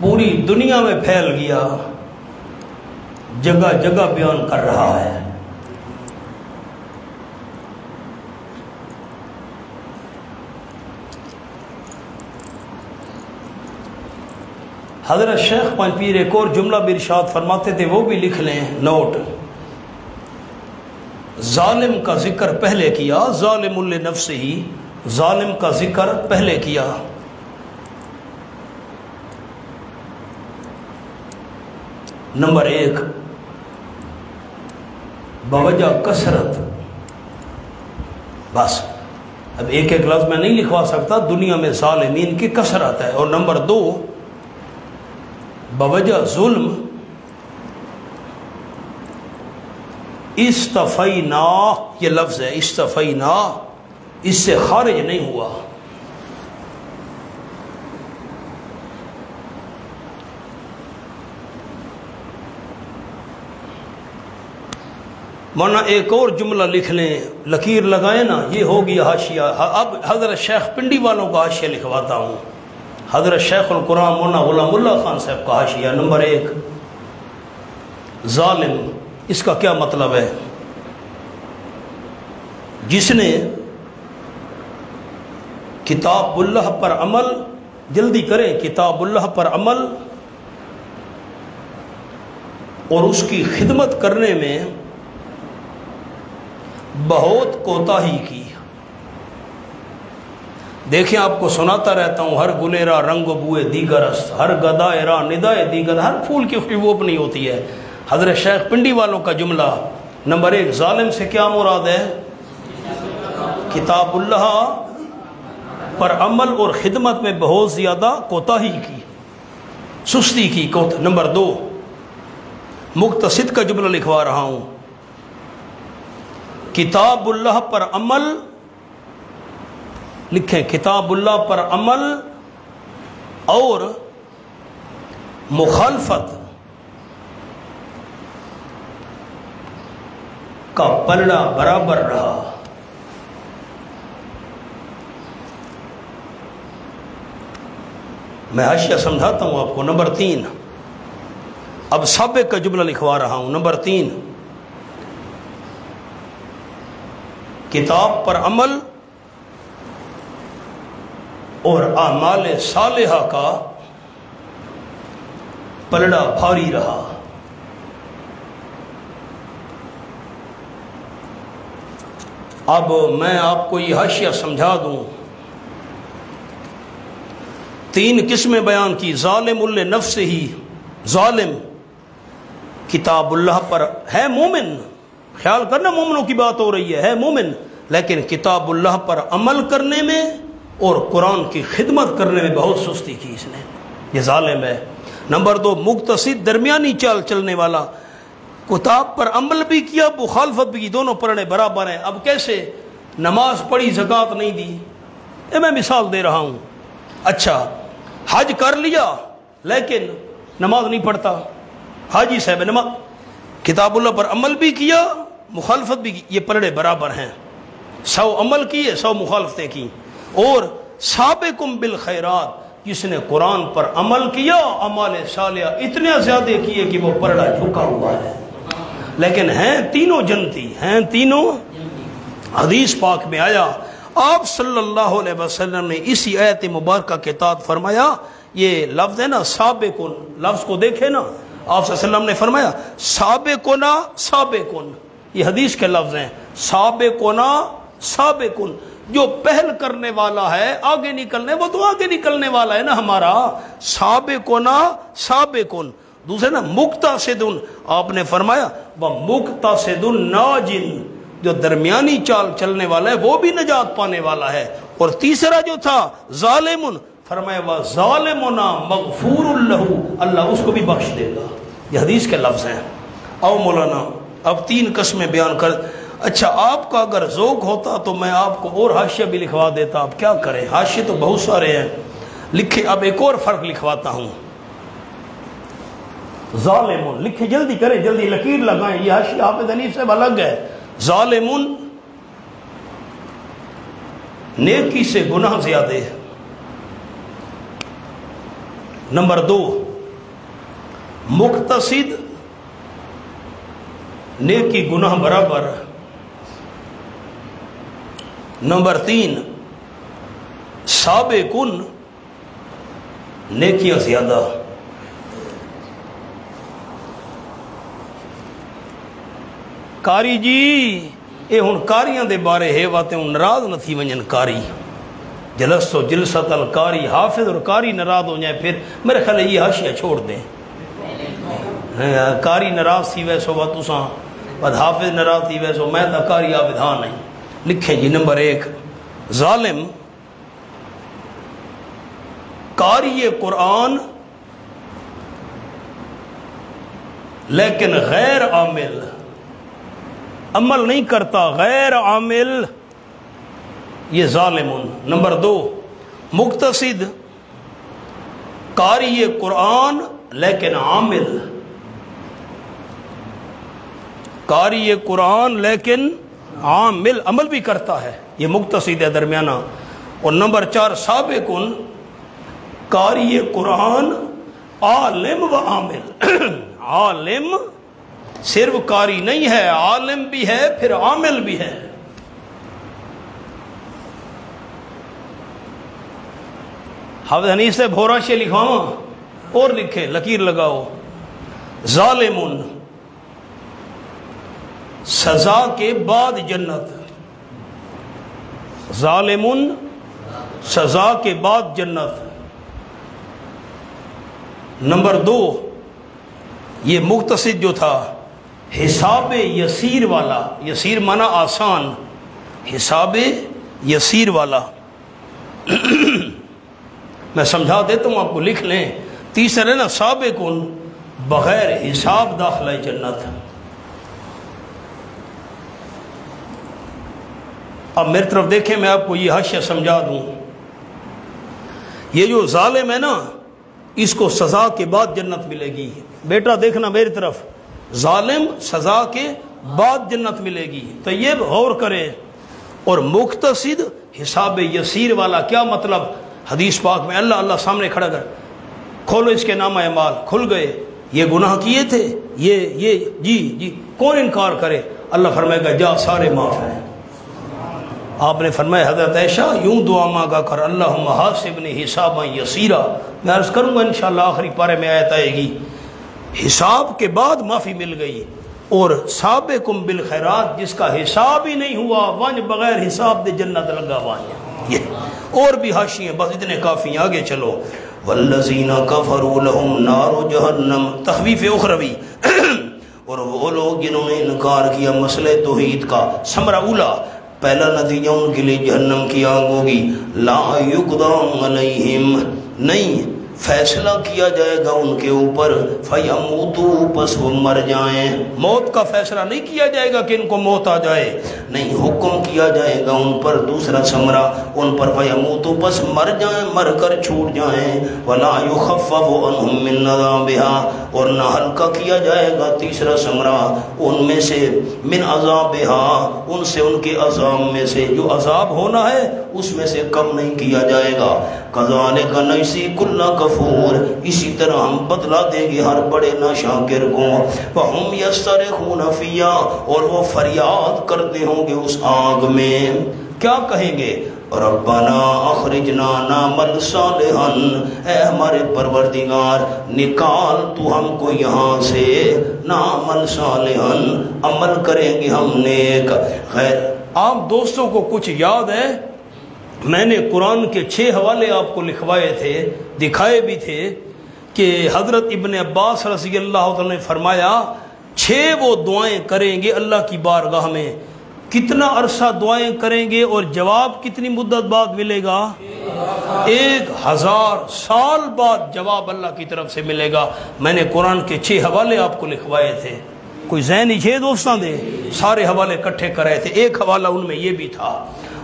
Speaker 1: پوری دنیا میں پھیل گیا، جگہ جگہ بیان کر رہا ہے۔ حضرت شیخ پنج پیر ایک اور جملہ بھی ارشاد فرماتے تھے، وہ بھی لکھ لیں نوٹ۔ ظالم کا ذکر پہلے کیا، ظالم لنفسہ ہی، ظالم کا ذکر پہلے کیا۔ نمبر 1، بوجہ کثرت، بس اب ایک ایک لفظ میں نہیں لکھوا سکتا، دنیا میں ظالمین کی کثرت ہے۔ اور نمبر 2، بوجہ ظلم استفینا، یہ لفظ ہے استفینا، اس سے خارج نہیں ہوا۔ مانا ایک اور جملہ لکھ لیں، لکیر لگائیں نا، یہ ہو گیا حاشیہ۔ اب حضرت شیخ پنڈی والوں کا حاشیہ لکھواتا ہوں، حضرت شیخ القرآن مولانا غلام اللہ خان صاحب کا حاشیہ۔ نمبر 1، ظالم، اس کا کیا مطلب ہے؟ جس نے کتاب اللہ پر عمل، جلدی کریں، کتاب اللہ پر عمل اور اس کی خدمت کرنے میں بہت کوتاہی کی۔ دیکھیں آپ کو سناتا رہتا ہوں، ہر گلیرا رنگ و بوئے دیگر است، ہر گدائے راہ ندائے دیگر، ہر پھول کی خوشبو اپنی ہوتی ہے۔ حضرت شیخ پنڈی والوں کا جملہ۔ نمبر 1، ظالم سے کیا مراد ہے؟ کتاب اللہ پر عمل اور خدمت میں بہت زیادہ کوتاہی کی، سستی کی۔ نمبر 2، مقتصد کا جملہ لکھوا رہا ہوں، کتاب اللہ پر عمل، لکھیں کتاب اللہ پر عمل اور مخالفت کا پلڑا برابر رہا۔ میں حاشیہ سمجھاتا ہوں آپ کو۔ نمبر 3، اب سابق کا جملہ لکھوا رہا ہوں۔ نمبر 3، کتاب پر عمل اور اعمال صالحہ کا پلڑا بھاری رہا۔ اب میں آپ کو یہ حاشیہ سمجھا دوں، 3 قسمیں بیان کی۔ ظالم لنفسہ ہی، ظالم کتاب اللہ پر ہے مومن، خیال کرنا مومنوں کی بات ہو رہی ہے مومن، لیکن کتاب اللہ پر عمل کرنے میں اور قرآن کی خدمت کرنے میں بہت سستی کی اس نے، یہ ظالم ہے۔ نمبر 2، مقتصد، درمیانی چال چلنے والا، کتاب پر عمل بھی کیا، مخالفت بھی کی، دونوں پڑھنے برابر ہیں۔ اب کیسے؟ نماز پڑھی، زکوٰۃ نہیں دی، یہ میں مثال دے رہا ہوں. اچھا حج کر لیا لیکن نماز نہیں پڑھتا. حاجی صاحب نماز کتاب اللہ پر عمل بھی کیا مخالفت بھی کی, یہ پلڑے برابر ہیں. 100 عمل کیے 100 مخالفتیں کی. اور سابقکم بالخیرات, جس نے قرآن پر عمل کیا اعمال صالحہ اتنے زیادہ کیے کہ وہ پلڑا جھکا ہوا ہے, لیکن ہیں تینوں جنتی, ہیں تینوں. حدیث پاک میں آیا آپ صلی اللہ علیہ وسلم نے اسی آیت مبارکہ کے تحت فرمایا, یہ لفظ ہے نا سابقون, لفظ کو دیکھے نا, آپ صلی اللہ علیہ وسلم نے فرمایا سابقونا سابقون, یہ حدیث کے لفظ ہیں. سابقونا سابقون, جو پہل کرنے والا ہے آگے نکلنے, وہ تو آگے نکلنے والا ہے نا ہمارا. سابقونا سابقون. دوسرے نا مقتصدون, آپ نے فرمایا وہ مقتصدون ناجن, جو درمیانی چال چلنے والا ہے وہ بھی نجات پانے والا ہے. اور تیسرا جو تھا ظالمون, فرمایا وہ ظالمنا مغفور لہ, اللہ اس کو بھی بخش دے گا. یہ حدیث کے لفظ ہیں. او مولانا اب 3 قسمیں بیان کر. اچھا آپ کا اگر ذوق ہوتا تو میں آپ کو اور حاشیہ بھی لکھوا دیتا, آپ کیا کریں, حاشیے تو بہت سارے ہیں لکھے. اب ایک اور فرق لکھواتا ہوں. ظالمون لکھے, جلدی کریں, جلدی لکیر لگائیں, یہ حاشیہ حافظ حنیف سے الگ ہے. ظالمون نیکی سے گناہ زیادہ ہے. نمبر 2 مقتصد نیکی گناہ برابر. نمبر 3 سابقون نیکیاں زیادہ. کاری جی یہ ہن کاریاں دے بارے ہے واتے ہن ناراض نہ تھی ونجن کاری. جلسو جلسۃ القاری, حافظ اور کاری ناراض ہو جائیں پھر میرے خیال ہے یہ حاشیہ چھوڑ دیں. کاری ناراض تھی ویسو وا تساں, بعد حافظ ناراض تھی ویسو, میں تا کاری عابد ہاں نہیں. لکھیں جی نمبر 1 ظالم قاری قرآن لیکن غیر عامل, عمل نہیں کرتا, غیر عامل, یہ ظالمون. نمبر 2 مقتصد قاری قرآن لیکن عامل, قاری قرآن لیکن عامل, عمل بھی کرتا ہے, یہ مقتصد ہے درمیانہ. اور نمبر 4 سابقون قاری قرآن عالم و عامل. عالم صرف قاری نہیں ہے, عالم بھی ہے پھر عامل بھی ہے. حافظ حنیف سے بھورا سے لکھواؤں اور لکھے, لکیر لگاؤ. ظالمون سزا کے بعد جنت, ظالمون سزا کے بعد جنت. نمبر 2 یہ مقتصد جو تھا حساب یسیر والا, یسیر مانا آسان, حساب یسیر والا. میں سمجھا دیتا ہوں آپ کو, لکھ لیں. تیسرے نا سابقون بغیر حساب داخلہ جنت. اب میری طرف دیکھیں, میں آپ کو یہ حاشیہ سمجھا دوں. یہ جو ظالم ہے نا اس کو سزا کے بعد جنت ملے گی. بیٹا دیکھنا میری طرف, ظالم سزا کے بعد جنت ملے گی. طیب غور کرے. اور مقتصد حساب یسیر والا کیا مطلب؟ حدیث پاک میں اللہ اللہ سامنے کھڑا کر, کھولو اس کے نامہ اعمال, کھل گئے, یہ گناہ کیے تھے, یہ جی کون انکار کرے؟ اللہ فرمائے گا جا سارے معاف ہیں. آپ نے فرمایا حضرت عائشہ یوں دعا مانگا کر, اللہم حاسبنی حسابا یسیرا. میں عرض کروں گا انشاءاللہ آخری پارے میں آیت آئے گی. حساب کے بعد معافی مل گئی. اور سابقکم بالخیرات جس کا حساب ہی نہیں ہوا وانج بغیر حساب دے جنت لگا وانج. یہ اور بھی حاشیے, بس اتنے کافی, آگے چلو. والذین کفروا لہم نار جہنم, تخویف اخروی. اور وہ لوگ جنہوں نے انکار کیا مسئلہ توحید کا, ثمرہ اولا, پہلا نتیجہ ان کے لیے جہنم کی آگ ہوگی. لا یقضی علیہم, نہیں فیصلہ کیا جائے گا ان کے اوپر فیموتو پس وہ مر جائیں. موت کا فیصلہ نہیں کیا جائے گا کہ ان کو موت آ جائے, نہیں, حکم کیا جائے گا ان پر دوسرا ثمرہ ان پر فیموتو پس مر جائیں, مر کر چھوٹ جائیں. ولا یخفف عنہم من عذابها اور نہ ہلکا کیا جائے گا تیسرا ثمرہ ان میں سے من عذابها ان سے ان کے عذاب میں سے, جو عذاب ہونا ہے اس میں سے کم نہیں کیا جائے گا. کذالک نجزی کل کفور اسی طرح ہم بدلا دیں گے ہر بڑے ناشاکر کو. وہم یصرخون فیہا اور وہ فریاد کرتے ہوں گے اس آگ میں, کیا کہیں گے؟ ربنا اخرجنا نعمل صالحا اے ہمارے پروردگار نکال تو ہم کو یہاں سے, نعمل صالحا عمل کریں گے ہم نیک. خیر, آپ دوستوں کو کچھ یاد ہے میں نے قرآن کے 6 حوالے آپ کو لکھوائے تھے, دکھائے بھی تھے کہ حضرت ابن عباس رضی اللہ عنہ نے فرمایا 6 وہ دعائیں کریں گے اللہ کی بارگاہ میں. کتنا عرصہ دعائیں کریں گے اور جواب کتنی مدت بعد ملے گا؟ 1000 سال بعد جواب اللہ کی طرف سے ملے گا. میں نے قرآن کے 6 حوالے آپ کو لکھوائے تھے, کوئی ذہنی 6 دوستان دے سارے حوالے کٹھے کر رہے تھے, ایک حوالہ ان میں یہ بھی تھا.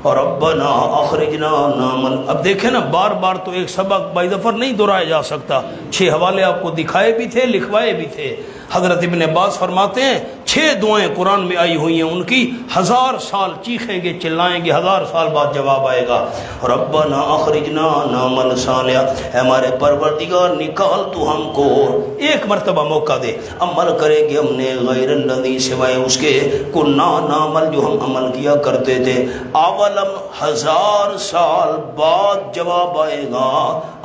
Speaker 1: اور ربنا اخرجنا نعمل, اب دیکھیں نا بار بار تو ایک سبق بائی دفعہ نہیں دہرایا جا سکتا. 6 حوالے آپ کو دکھائے بھی تھے, لکھوائے بھی تھے. حضرت ابن عباس فرماتے ہیں 6 دعائیں قرآن میں آئی ہوئی ہیں ان کی, 1000 سال چیخیں گے چلائیں گے, 1000 سال بعد جواب آئے گا. ربنا اخرجنا نعمل صالحا اے ہمارے پروردگار نکال تو ہم کو, ایک مرتبہ موقع دے, عمل کریں گے ہم نے غیر الذی سوائے اس کے کنا نعمل جو ہم عمل کیا کرتے تھے. اولم 1000 سال بعد جواب آئے گا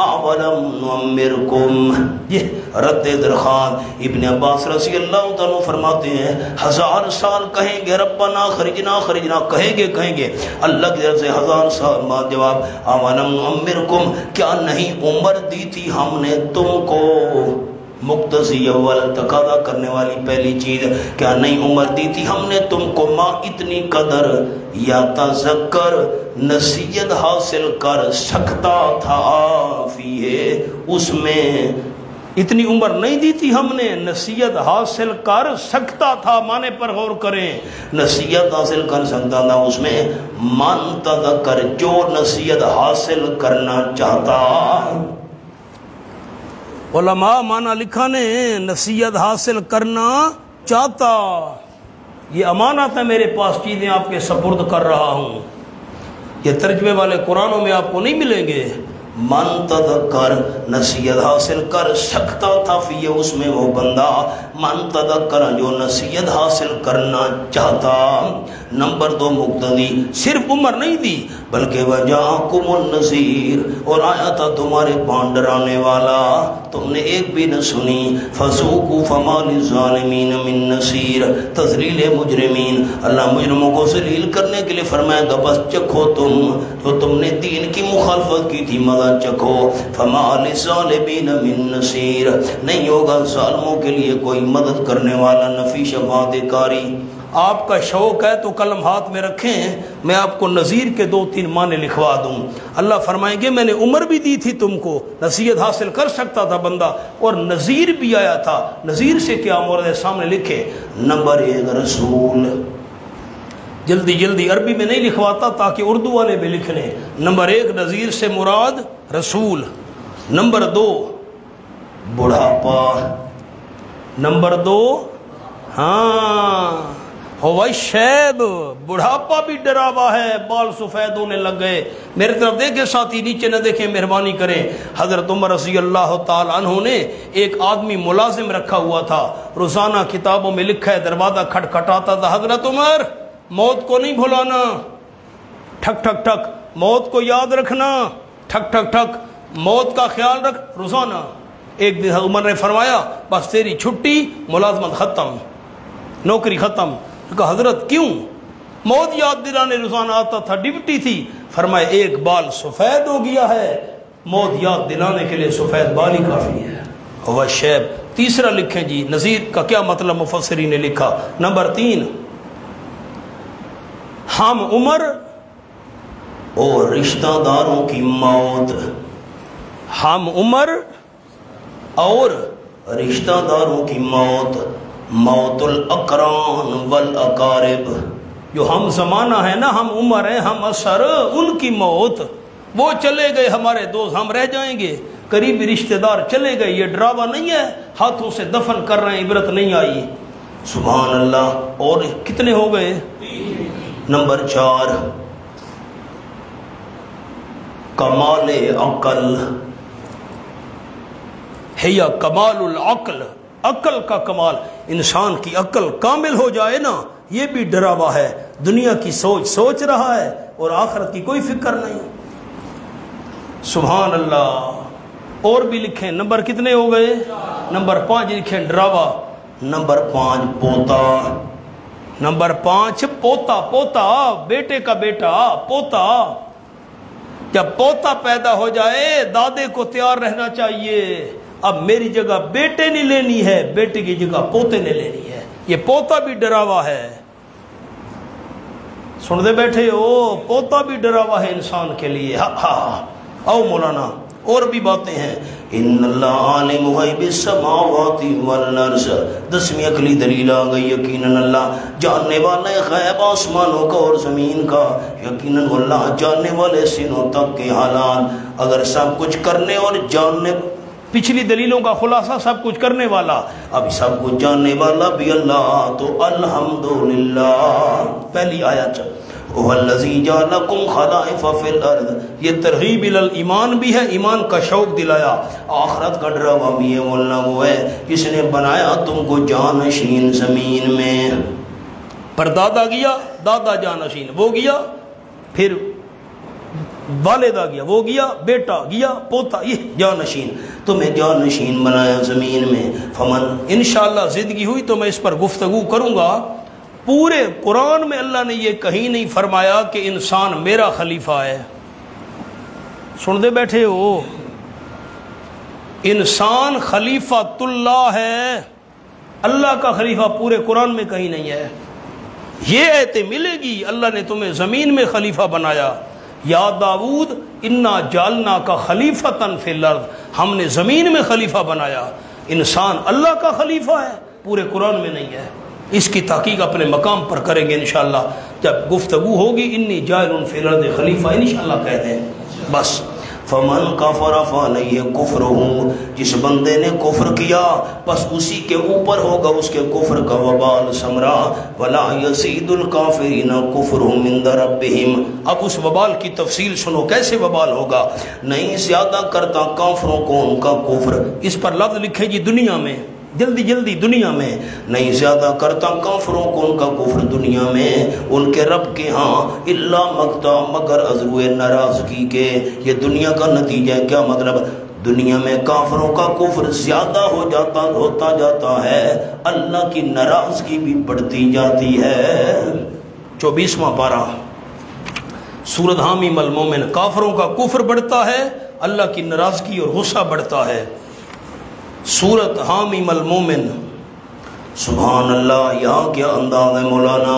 Speaker 1: اولم نعمرکم, یہ رد درخواست. ابن عباس رضی اللہ عنہ فرماتے ہیں 1000 سال کہیں گے ربنا خرجنا خرجنا کہیں گے اللہ کی طرف سے 1000 سال بعد جواب اولم نعمرکم کیا نہیں عمر دی تھی ہم نے تم کو. مقتضی اول تقاضا کرنے والی پہلی چیز, کیا نہیں عمر دی تھی ہم نے تم کو ماں اتنی قدر یا تذکر نصیحت حاصل کر سکتا تھا فیہ اس میں, اتنی عمر نہیں دی تھی ہم نے, نصیحت حاصل کر سکتا تھا معنی پر غور کریں, نصیحت حاصل کر سکتا تھا اس میں, من تذکر جو نصیحت حاصل کرنا چاہتا. علماء معنی لکھا نے نصیحت حاصل کرنا چاہتا, یہ امانت ہے میرے پاس, چیزیں آپ کے سپرد کر رہا ہوں, یہ ترجمے والے قرآنوں میں آپ کو نہیں ملیں گے. من تذکر نصیحت حاصل کر سکتا تھا فی اس میں وہ بندہ, من تذکر جو نصیحت حاصل کرنا چاہتا. نمبر 2 مقتدی, صرف عمر نہیں دی بلکہ وجاءکم النذیر اور آیا تھا تمہارے پان ڈرانے والا, تم نے ایک بھی نہ سنی. فذوقوا فما للظالمین من نصیر, تذلیل مجرمین, اللہ مجرموں کو ذلیل کرنے کے لیے فرمایا گا بس چکھو تم جو تم نے دین کی مخالفت کی تھی مگر چکھو. فما للظالمین من نصیر, نہیں ہوگا ظالموں کے لیے کوئی مدد کرنے والا نفی شفاعت کاری. آپ کا شوق ہے تو قلم ہاتھ میں رکھیں, میں آپ کو نذیر کے 2-3 معنی لکھوا دوں. اللہ فرمائیں گے میں نے عمر بھی دی تھی تم کو, نصیحت حاصل کر سکتا تھا بندہ, اور نذیر بھی آیا تھا. نذیر سے کیا مراد ہے سامنے لکھے. نمبر 1 رسول, جلدی عربی میں نہیں لکھواتا تاکہ اردو والے بھی لکھ لیں. نمبر 1 نذیر سے مراد رسول. نمبر 2 بڑھاپا. نمبر 2 ہاں ہوا شیب, بڑھاپا بھی ڈراوا ہے, بال سفید ہونے لگ گئے. میرے طرف دیکھیں ساتھی, نیچے نہ دیکھیں مہربانی کریں. حضرت عمر رضی اللہ تعالی عنہ نے ایک آدمی ملازم رکھا ہوا تھا, روزانہ کتابوں میں لکھا ہے دروازہ کھٹکھٹاتا تھا, حضرت عمر موت کو نہیں بھلانا, ٹھک ٹھک ٹھک موت کو یاد رکھنا, ٹھک ٹھک ٹھک موت کا خیال رکھ روزانہ. ایک دن عمر نے فرمایا بس تیری چھٹی, ملازمت ختم, نوکری ختم. کہا حضرت کیوں؟ موت یاد دلانے روزانہ آتا تھا, ڈیوٹی تھی. فرمایا ایک بال سفید ہو گیا ہے, موت یاد دلانے کے لیے سفید بال ہی کافی ہے. ہوا شیب. تیسرا لکھیں جی نذیر کا کیا مطلب مفسرین نے لکھا. نمبر 3 ہم عمر اور رشتہ داروں کی موت. ہم عمر اور رشتہ داروں کی موت، موت الاقران والاقارب، جو ہم زمانہ ہے نا، ہم عمر ہیں، ہم اثر، ان کی موت، وہ چلے گئے ہمارے دوست، ہم رہ جائیں گے، قریبی رشتہ دار چلے گئے، یہ ڈراوا نہیں ہے، ہاتھوں سے دفن کر رہے ہیں، عبرت نہیں آئی۔ سبحان اللہ۔ اور کتنے ہو گئے؟ نمبر 4، کمال عقل ہے، یا کمال العقل، عقل کا کمال، انسان کی عقل کامل ہو جائے نا، یہ بھی ڈراوا ہے، دنیا کی سوچ رہا ہے اور آخرت کی کوئی فکر نہیں۔ سبحان اللہ۔ اور بھی لکھیں، نمبر کتنے ہو گئے؟ نمبر 5 لکھیں ڈراوا۔ نمبر 5 پوتا، نمبر 5 پوتا، پوتا بیٹے کا بیٹا، پوتا۔ جب پوتا پیدا ہو جائے دادے کو تیار رہنا چاہیے، اب میری جگہ بیٹے نے لینی ہے، بیٹے کی جگہ پوتے نے لینی ہے، یہ پوتا بھی ڈراوا ہے۔ سن دے بیٹھے ہو، پوتا بھی ڈراوا ہے انسان کے لیے۔ او مولانا، اور بھی باتیں ہیں۔ ان اللہ عالم غیب السماوات والارض، 10ویں عقلی دلیل آ گئی، یقیناً اللہ جاننے والے غیب آسمانوں کا اور زمین کا، یقیناً اللہ جاننے والے سینوں تک کے حالات۔ اگر سب کچھ کرنے اور جاننے، پچھلی دلیلوں کا خلاصہ سب کچھ کرنے والا، اب سب کچھ جاننے والا بھی اللہ، تو الحمدللہ۔ پہلی آیت، هو الذی جعلکم خلائف فی الارض، یہ ترغیب الی الایمان بھی ہے، ایمان کا شوق دلایا، آخرت کا ڈراوا بھی ہے۔ اللہ وہ ہے جس نے بنایا تم کو جانشین زمین میں، پردادا گیا، دادا جانشین، وہ گیا، پھر والدہ گیا، وہ گیا، بیٹا گیا، پوتا، یہ جانشین، تمہیں جانشین بنایا زمین میں۔ فمن، انشاءاللہ زندگی ہوئی تو میں اس پر گفتگو کروں گا۔ پورے قرآن میں اللہ نے یہ کہیں نہیں فرمایا کہ انسان میرا خلیفہ ہے۔ سن دے بیٹھے ہو، انسان خلیفۃ اللہ ہے، اللہ کا خلیفہ پورے قرآن میں کہیں نہیں ہے۔ یہ ایتیں ملے گی، اللہ نے تمہیں زمین میں خلیفہ بنایا، یا داؤد انا جعلنا کا خلیفۃ فی الارض، ہم نے زمین میں خلیفہ بنایا۔ انسان اللہ کا خلیفہ ہے، پورے قرآن میں نہیں ہے۔ اس کی تحقیق اپنے مقام پر کریں گے انشاءاللہ، جب گفتگو ہوگی۔ انی جاعل فی الارض خلیفہ انشاءاللہ کہہ دیں بس۔ فمن کفر فعلیہ کفرہ، جس بندے نے کفر کیا بس اسی کے اوپر ہوگا اس کے کفر کا وبال ثمرہ۔ ولا یزید الکافرین کفرہم عند ربہم، اب اس وبال کی تفصیل سنو، کیسے وبال ہوگا؟ نہیں زیادہ کرتا کافروں کو ان کا کفر، اس پر لفظ لکھے جی دنیا میں، جلدی جلدی، دنیا میں نہیں زیادہ کرتا کافروں کو ان کا کفر دنیا میں ان کے رب کے ہاں، الا مقتا، مگر عذرو ناراضگی کے۔ یہ دنیا کا نتیجہ ہے، کیا مطلب؟ دنیا میں کافروں کا کفر زیادہ ہوتا جاتا ہے، اللہ کی ناراضگی بھی بڑھتی جاتی ہے۔ 24واں پارہ سورۃ حامیم المومن، کافروں کا کفر بڑھتا ہے، اللہ کی ناراضگی اور غصہ بڑھتا ہے۔ سورۃ حامیم المومن، سبحان اللہ، یہاں کیا انداز ہے مولانا۔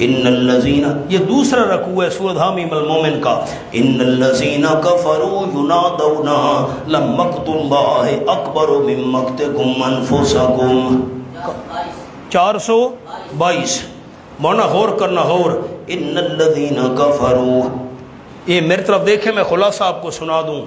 Speaker 1: ان الذین، یہ دوسرا رکوع ہے سورۃ حامیم المومن کا۔ ان الذین کفروا ینادون لمقت اللہ اکبر من مقتکم انفسکم، 422۔ مولانا غور کرنا، غور۔ ان الذین کفروا، یہ میری طرف دیکھیں، میں خلاصہ آپ کو سنا دوں۔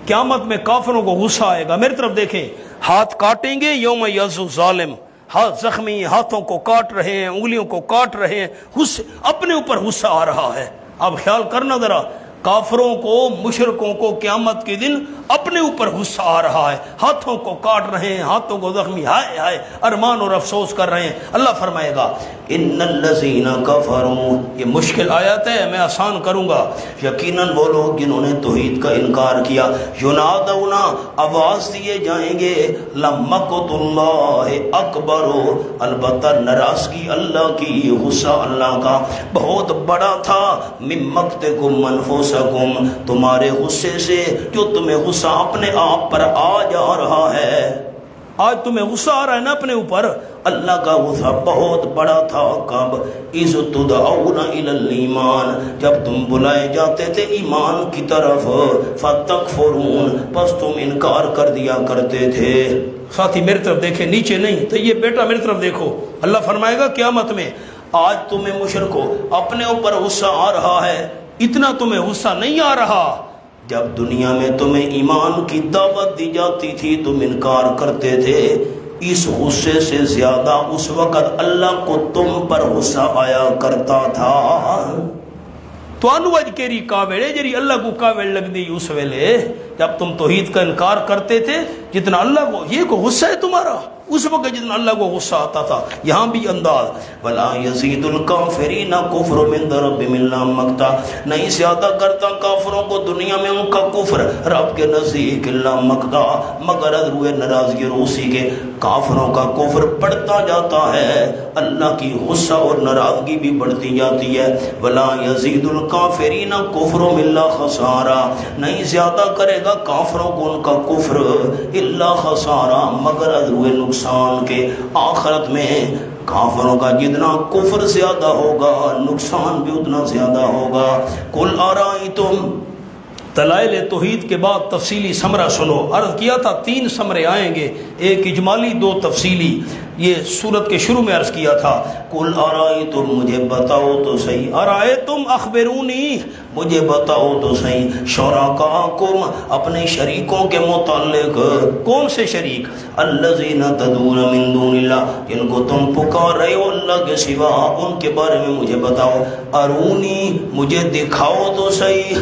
Speaker 1: قیامت میں کافروں کو غصہ آئے گا، میری طرف دیکھیں، ہاتھ کاٹیں گے، یوم یعض ظالم، ہاتھ زخمی، ہاتھوں کو کاٹ رہے ہیں، انگلیوں کو کاٹ رہے ہیں، غصے، اپنے اوپر غصہ آ رہا ہے۔ اب خیال کرنا ذرا، کافروں کو، مشرکوں کو قیامت کے دن اپنے اوپر غصہ آ رہا ہے، ہاتھوں کو کاٹ رہے ہیں، ہاتھوں کو زخمی، ہائے ہائے، ارمان اور افسوس کر رہے ہیں۔ اللہ فرمائے گا ان الذین کفروا، یہ مشکل آیت ہے، میں آسان کروں گا۔ یقیناً وہ لوگ جنہوں نے توحید کا انکار کیا، ینادون، آواز دیے جائیں گے، لمقت اللہ اکبر، البتہ ناراضگی اللہ کی، غصہ اللہ کا بہت بڑا تھا، من مقتکم انفسکم، تمہارے غصے سے جو تمہیں غصہ اپنے آپ پر آ جا رہا ہے۔ آج تمہیں غصہ آ رہا ہے نا اپنے اوپر، اللہ کا غصہ بہت بڑا تھا کب؟ اذ تدعون الی الایمان، جب تم بلائے جاتے تھے ایمان کی طرف، فتکفرون، پس تم انکار کر دیا کرتے تھے۔ ساتھی میری طرف دیکھیں، نیچے نہیں تو یہ بیٹا میری طرف دیکھو، اللہ فرمائے گا قیامت میں آج تمہیں مشرکو اپنے اوپر غصہ آ رہا ہے، اتنا تمہیں غصہ نہیں آ رہا جب دنیا میں تمہیں ایمان کی دعوت دی جاتی تھی تم انکار کرتے تھے، اس غصے سے زیادہ اس وقت اللہ کو تم پر غصہ آیا کرتا تھا۔ تو انوج کیری کاوڑے جری اللہ کو کاوڑ لگ دی اس ویلے جب تم توحید کا انکار کرتے تھے، جتنا اللہ کو یہ کو غصہ ہے تمہارا اس وقت جتنا اللہ کو غصہ آتا تھا۔ یہاں بھی انداز ولا یزید الکافرین کفر من ربہم الا مقتا، نہیں زیادہ کرتا کافروں کو دنیا میں ان کا کفر رب کے نزدیک الا مقتا، مگر روئے ناراضگی روسی کے کافروں کا کفر بڑھتا جاتا ہے، اللہ کی غصہ اور ناراضگی بھی بڑھتی جاتی ہے۔ ولا یزید الکافرین کفر الا خسارا، نہیں زیادہ کرے گا کافروں کو ان کا کفر الا خسارا، مگر روئے نقصان کے، آخرت میں کافروں کا جتنا کفر زیادہ ہوگا نقصان بھی اتنا زیادہ ہوگا۔ قل ارائیتم، دلائل توحید کے بعد تفصیلی سمرہ سنو۔ عرض کیا تھا 3 سمرے آئیں گے، ایک اجمالی 2 تفصیلی، یہ سورت کے شروع میں عرض کیا تھا۔ قل ارائیتم، مجھے بتاؤ تو صحیح، ارائیتم اخبرونی، مجھے بتاؤ تو صحیح، شرکاکم، اپنے شریکوں کے متعلق، کون سے شریک؟ الذین تدعون من دون اللہ، جن کو تم پکار رہے ہو اللہ کے سوا، ان کے بارے میں مجھے بتاؤ۔ ارونی، مجھے دکھاؤ تو صحیح۔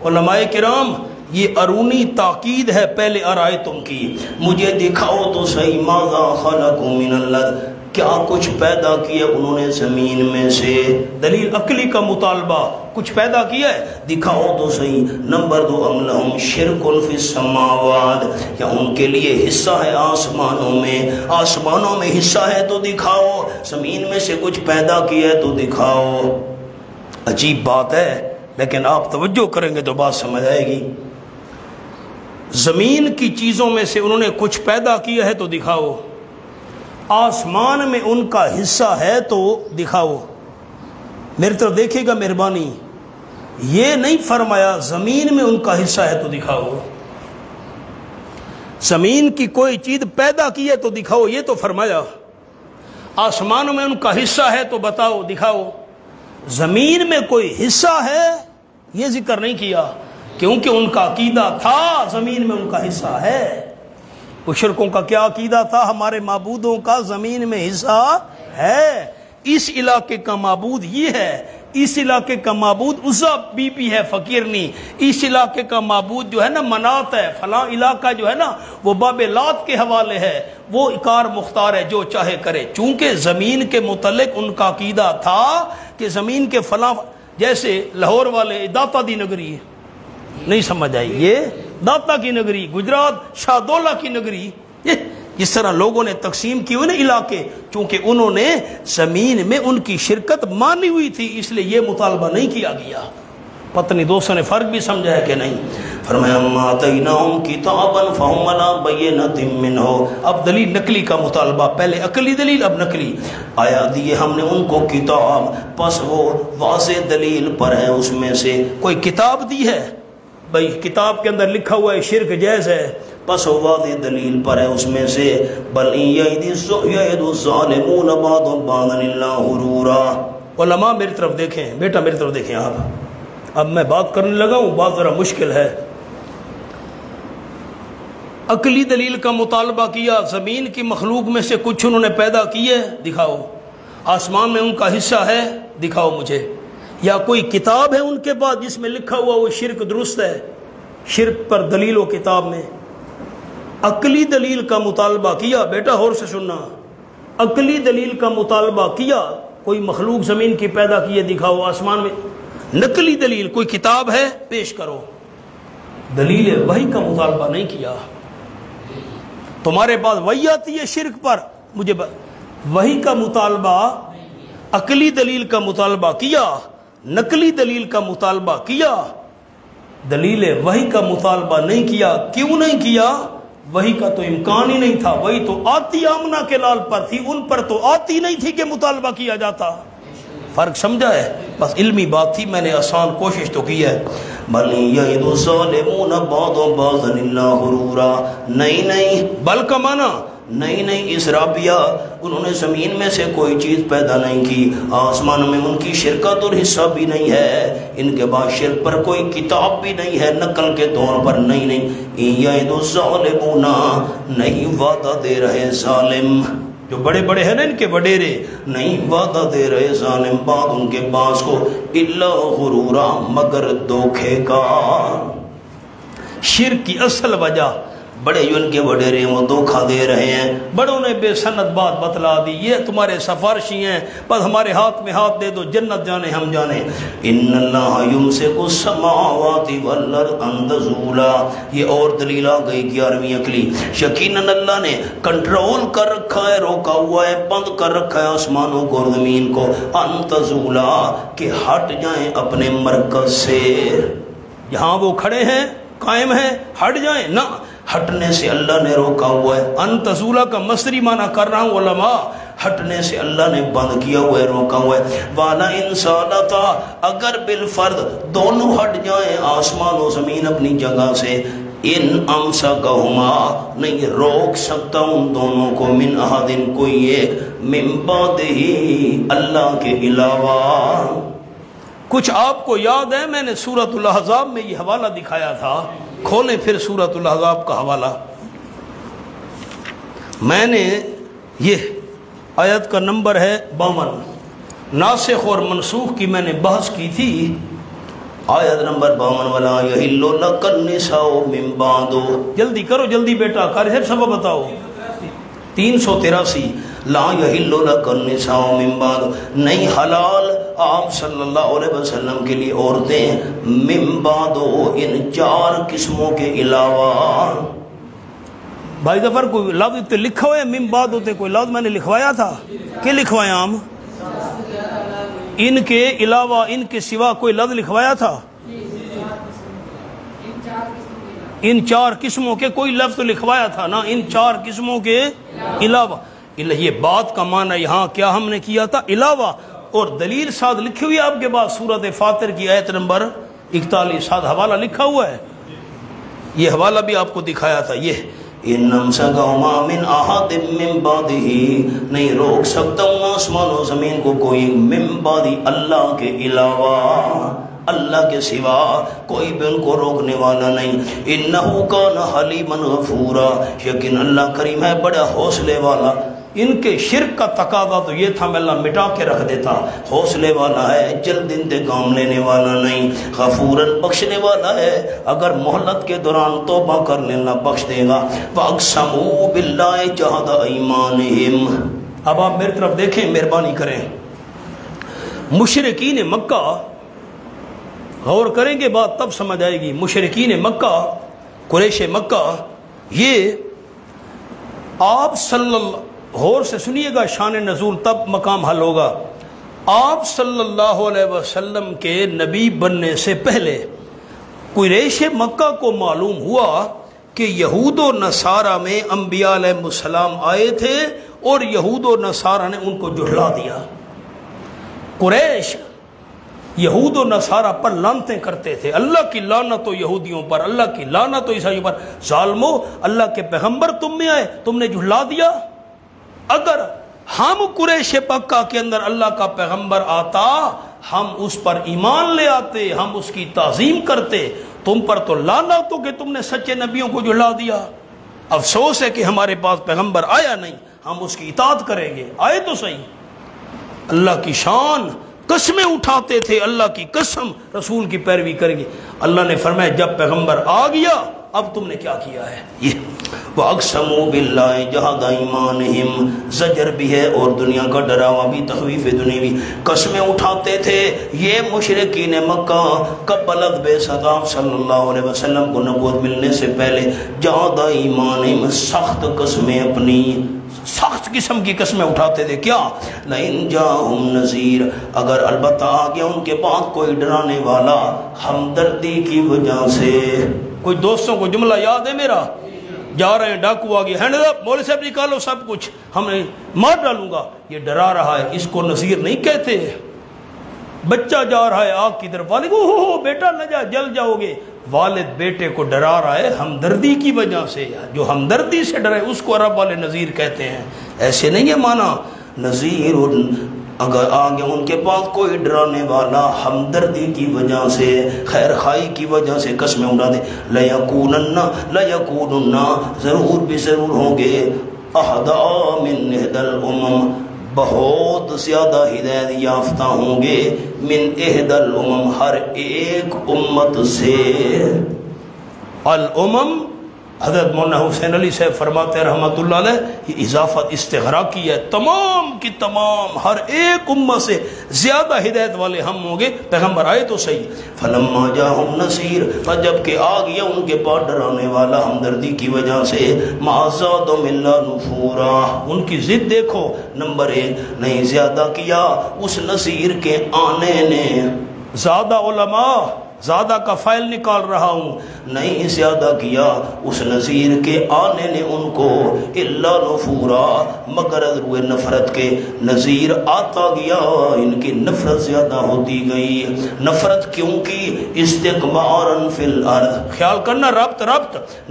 Speaker 1: علماء کرام یہ ارونی تاکید ہے پہلے ارائیتم کی، مجھے دکھاؤ تو صحیح، ماذا خلقوا من الارض، کیا کچھ پیدا کیا انہوں نے زمین میں سے، دلیل عقلی کا مطالبہ، کچھ پیدا کیا ہے دکھاؤ تو صحیح۔ نمبر 2 ام لہم شرک فی السماوات، یا ان کے لیے حصہ ہے آسمانوں میں، آسمانوں میں حصہ ہے تو دکھاؤ، زمین میں سے کچھ پیدا کیا ہے تو دکھاؤ۔ عجیب بات ہے لیکن آپ توجہ کریں گے تو بات سمجھ آئے گی۔ زمین کی چیزوں میں سے انہوں نے کچھ پیدا کیا ہے تو دکھاؤ، آسمان میں ان کا حصہ ہے تو دکھاؤ۔ میری طرف دیکھے گا مہربانی، یہ نہیں فرمایا زمین میں ان کا حصہ ہے تو دکھاؤ، زمین کی کوئی چیز پیدا کی ہے تو دکھاؤ، یہ تو فرمایا۔ آسمانوں میں ان کا حصہ ہے تو بتاؤ، دکھاؤ۔ زمین میں کوئی حصہ ہے یہ ذکر نہیں کیا، کیونکہ ان کا عقیدہ تھا زمین میں ان کا حصہ ہے۔ مشرکوں کا کیا عقیدہ تھا؟ ہمارے معبودوں کا زمین میں حصہ ہے، اس علاقے کا معبود یہ ہے، اس علاقے کا معبود عزا بی بی ہے فقیرنی، اس علاقے کا معبود جو ہے نا منات ہے، فلاں علاقہ جو ہے نا وہ باب لات کے حوالے ہے، وہ کار مختار ہے جو چاہے کرے۔ چونکہ زمین کے متعلق ان کا عقیدہ تھا کہ زمین کے فلاں، جیسے لاہور والے داتا دی نگری ہے، نہیں سمجھ آئی، یہ داتا کی نگری، گجرات شاہدولہ کی نگری، یہ جس طرح لوگوں نے تقسیم کی ہوئے نا علاقے، چونکہ انہوں نے زمین میں ان کی شرکت مانی ہوئی تھی اس لیے یہ مطالبہ نہیں کیا گیا۔ پتنی دوستوں نے فرق بھی سمجھا ہے کہ نہیں؟ فرمایا اما آتیناہم کتابا فہم علی بینۃ منہ، اب دلیل نقلی کا مطالبہ، پہلے عقلی دلیل اب نقلی۔ آیا دیے ہم نے ان کو کتاب، پس وہ واضح دلیل پر ہے، اس میں سے کوئی کتاب دی ہے، بھئی کتاب کے اندر لکھا ہوا ہے شرک جائز ہے، پس وہ واضح دلیل پر ہے اس میں سے۔ بل یعد الظالمون بعضهم بعضا الا غرورا۔ علماء میری طرف دیکھیں، بیٹا میری طرف دیکھیں آپ، اب میں بات کرنے لگا ہوں، بات ذرا مشکل ہے۔ عقلی دلیل کا مطالبہ کیا، زمین کی مخلوق میں سے کچھ انہوں نے پیدا کیے، دکھاؤ۔ آسمان میں ان کا حصہ ہے، دکھاؤ مجھے۔ یا کوئی کتاب ہے ان کے پاس جس میں لکھا ہوا وہ شرک درست ہے، شرک پر دلیل و کتاب میں۔ عقلی دلیل کا مطالبہ کیا، بیٹا غور سے سننا، عقلی دلیل کا مطالبہ کیا، کوئی مخلوق زمین کی پیدا کی ہے دکھاؤ، آسمان میں۔ نقلی دلیل کوئی کتاب ہے پیش کرو، دلیل وحی کا مطالبہ نہیں کیا۔ تمہارے پاس وحی آتی ہے شرک پر، مجھے وحی کا مطالبہ، عقلی دلیل کا مطالبہ کیا، نقلی دلیل کا مطالبہ کیا، دلیل وحی کا مطالبہ نہیں کیا۔ کیوں نہیں کیا؟ وہی کا تو امکان ہی نہیں تھا، وہی تو آتی آمنہ کے لال پر تھی، ان پر تو آتی نہیں تھی کہ مطالبہ کیا جاتا۔ فرق سمجھا ہے؟ بس علمی بات تھی، میں نے آسان کوشش تو کی ہے۔ بل یعد الظالمون بعضهم بعضا الا غرورا، نہیں بل کا معنی نہیں اسرابیہ، انہوں نے زمین میں سے کوئی چیز پیدا نہیں کی، آسمان میں ان کی شرکت اور حصہ بھی نہیں ہے، ان کے بعد شرک پر کوئی کتاب بھی نہیں ہے نقل کے طور پر، نہیں یعد الظالمون، نہیں وعدہ دے رہے ظالم، جو بڑے بڑے ہیں نا ان کے وڈیرے، نہیں وعدہ دے رہے ظالم بعد ان کے پاس کو الا غرورا، مگر دھوکے کا۔ شرک کی اصل وجہ بڑے جو ان کے وڈیرے ہیں وہ دھوکہ دے رہے ہیں، بڑوں نے بے سند بات بتلا دی، یہ تمہارے سفارشی ہیں، بس ہمارے ہاتھ میں ہاتھ دے دو، جنت جانے ہم جانے۔ ان اللہ یمسک السماوات والارض ان تزولا، یہ اور دلیل آ گئی 11ویں عقلی، یقیناً اللہ نے کنٹرول کر رکھا ہے، روکا ہوا ہے، بند کر رکھا ہے آسمانوں کو اور زمین کو، ان تزولا، کہ ہٹ جائیں اپنے مرکز سے، یہاں وہ کھڑے ہیں قائم ہیں، ہٹ جائیں نہ، ہٹنے سے اللہ نے روکا ہوا ہے۔ ان تزولا کا مصدری معنی کر رہا ہوں علماء، ہٹنے سے اللہ نے بند کیا ہوا ہے، روکا ہوا ہے۔ والا انسانتا، اگر بالفرد دونوں ہٹ جائیں آسمان و زمین اپنی جگہ سے، ان امسکہما، نہیں روک سکتا ان دونوں کو، من احد، کوئی ایک، من بعدہ، اللہ کے علاوہ۔ کچھ آپ کو یاد ہے میں نے سورۃ الاحزاب میں یہ حوالہ دکھایا تھا، کھولیں پھر سورۃ الاحزاب کا حوالہ، میں نے یہ آیت کا نمبر ہے 52، ناسخ اور منسوخ کی میں نے بحث کی تھی، آیت نمبر 52، وَلَا يَحِلُّ لَكَ النِّسَاءُ مِن بَعْدُ، جلدی کرو جلدی بیٹا، قاری صاحب سبب بتاؤ، 383، لا یحل لک النساء من بعد، نہیں حلال آپ صلی اللہ علیہ وسلم کے لیے عورتیں، من بعد، ان 4 قسموں کے علاوہ۔ بھائی ظفر کوئی لفظ لکھا ہوا ہے من بعد ہوتے، کوئی لفظ میں نے لکھوایا تھا کہ لکھوایا ہم؟ ان کے علاوہ، ان کے سوا کوئی لفظ لکھوایا تھا؟ ان 4 قسموں کے کوئی لفظ لکھوایا تھا نا، ان 4 قسموں کے علاوہ۔ یہ بات کا معنی یہاں کیا ہم نے کیا تھا؟ علاوہ، اور دلیل ساتھ لکھی ہوئی آپ کے پاس سورۃ فاطر کی آیت نمبر 41، ساتھ حوالہ لکھا ہوا ہے، یہ حوالہ بھی آپ کو دکھایا تھا، یہ ان امسکہما من احد من بعدہ، نہیں روک سکتا ہوں آسمان و زمین کو کوئی، من بعد، اللہ کے علاوہ، اللہ کے سوا کوئی بھی ان کو روکنے والا نہیں۔ انہ کان حلیما غفورا، یقین اللہ کریم ہے بڑا حوصلے والا۔ ان کے شرک کا تقاضا تو یہ تھا میں اللہ مٹا کے رکھ دیتا، حوصلے والا ہے، جلد انتقام لینے والا نہیں، غفوراً بخشنے والا ہے، اگر مہلت کے دوران توبہ کر لینا بخش دے گا۔ وَأَقْسَمُوا بِاللَّهِ جَهْدَ أَيْمَانِهِمْ، اب آپ میری طرف دیکھیں، مہربانی کریں، مشرکین مکہ، غور کریں گے بات تب سمجھ آئے گی، مشرکین مکہ، قریش مکہ، یہ آپ صلی اللہ، غور سے سنیے گا شان نزول تب مقام حل ہوگا، آپ صلی اللہ علیہ وسلم کے نبی بننے سے پہلے قریش مکہ کو معلوم ہوا کہ یہود و نصارہ میں انبیاء علیہ السلام آئے تھے اور یہود و نصارہ نے ان کو جھٹلا دیا۔ قریش یہود و نصارہ پر لعنتیں کرتے تھے، اللہ کی لعنت و یہودیوں پر، اللہ کی لعنت و عیسائیوں پر، ظالمو اللہ کے پیغمبر تم میں آئے، تم نے جھٹلا دیا۔ اگر ہم قریش مکہ کے اندر اللہ کا پیغمبر آتا، ہم اس پر ایمان لے آتے، ہم اس کی تعظیم کرتے، تم پر تو لعنت ہو کہ تم نے سچے نبیوں کو جھٹلا دیا۔ افسوس ہے کہ ہمارے پاس پیغمبر آیا نہیں، ہم اس کی اطاعت کریں گے، آئے تو صحیح۔ اللہ کی شان، قسمیں اٹھاتے تھے، اللہ کی قسم رسول کی پیروی کریں گے۔ اللہ نے فرمایا جب پیغمبر آ گیا اب تم نے کیا کیا ہے؟ یہ وَأَقْسَمُوا بِاللَّهِ جَهْدَ أَيْمَانِهِمْ، زجر بھی ہے اور دنیا کا ڈراوا بھی، تخویف دنیاوی، قسمیں اٹھاتے تھے یہ مشرکین مکہ کب بلغ بے صداب صلی اللہ علیہ وسلم کو نبوت ملنے سے پہلے، جَهْدَ أَيْمَانِهِمْ، سخت قسمیں اپنی، سخت قسم کی قسمیں اٹھاتے تھے، کیا؟ لَإِن جَاءَهُمْ نَذِيرٌ، اگر البتہ آ گیا ان کے بعد کوئی ڈرانے والا، ہمدردی کی وجہ سے۔ کوئی دوستوں کو جملہ یاد ہے میرا؟ جا رہے ہیں، ڈاکو آ گیا، ہینڈ اپ، مولوی صاحب نکالو سب کچھ، ہم نے مار ڈالوں گا، یہ ڈرا رہا ہے، اس کو نذیر نہیں کہتے۔ بچہ جا رہا ہے آگ کی طرف، والد کو بیٹا نہ جا، جل جاؤ گے، والد بیٹے کو ڈرا رہا ہے ہمدردی کی وجہ سے، جو ہمدردی سے ڈرے اس کو عرب والے نذیر کہتے ہیں۔ ایسے نہیں ہے مانا نذیر، اگر آگے ان کے پاس کوئی ڈرانے والا ہمدردی کی وجہ سے، خیر خائی کی وجہ سے قسمیں اڑا دے، لَيَكُونُنَّ ضرور بھی ضرور ہوں گے، أَهْدَىٰ مِنْ إِحْدَى الْأُمَمِ بہت زیادہ ہدایت یافتہ ہوں گے، من إِحْدَى الْأُمَمِ ہر ایک امت سے۔ الامم، حضرت مولانا حسین علی صاحب فرماتے ہیں رحمۃ اللہ علیہ، یہ اضافت استغراقی ہے، تمام کی تمام ہر ایک امت سے زیادہ ہدایت والے ہم ہوں گے۔ پیغمبر آئے تو صحیح، فلما جاءہم نذیر، پر جب کہ آ گیا ان کے پاس ڈرانے والا ہمدردی کی وجہ سے، ما زادہم الا نفورا، ان کی ضد دیکھو، نمبر 1 نہیں زیادہ کیا اس نذیر کے آنے نے۔ زیادہ علماء، زیادہ کا فائل نکال رہا ہوں، نہیں زیادہ کیا اس نذیر کے آنے نے ان کو، الا نفورا مگر روئے نفرت کے، نذیر آتا گیا ان کی نفرت زیادہ ہوتی گئی۔ نفرت کیوں کی؟ استکبارا فی الارض، خیال کرنا ربط،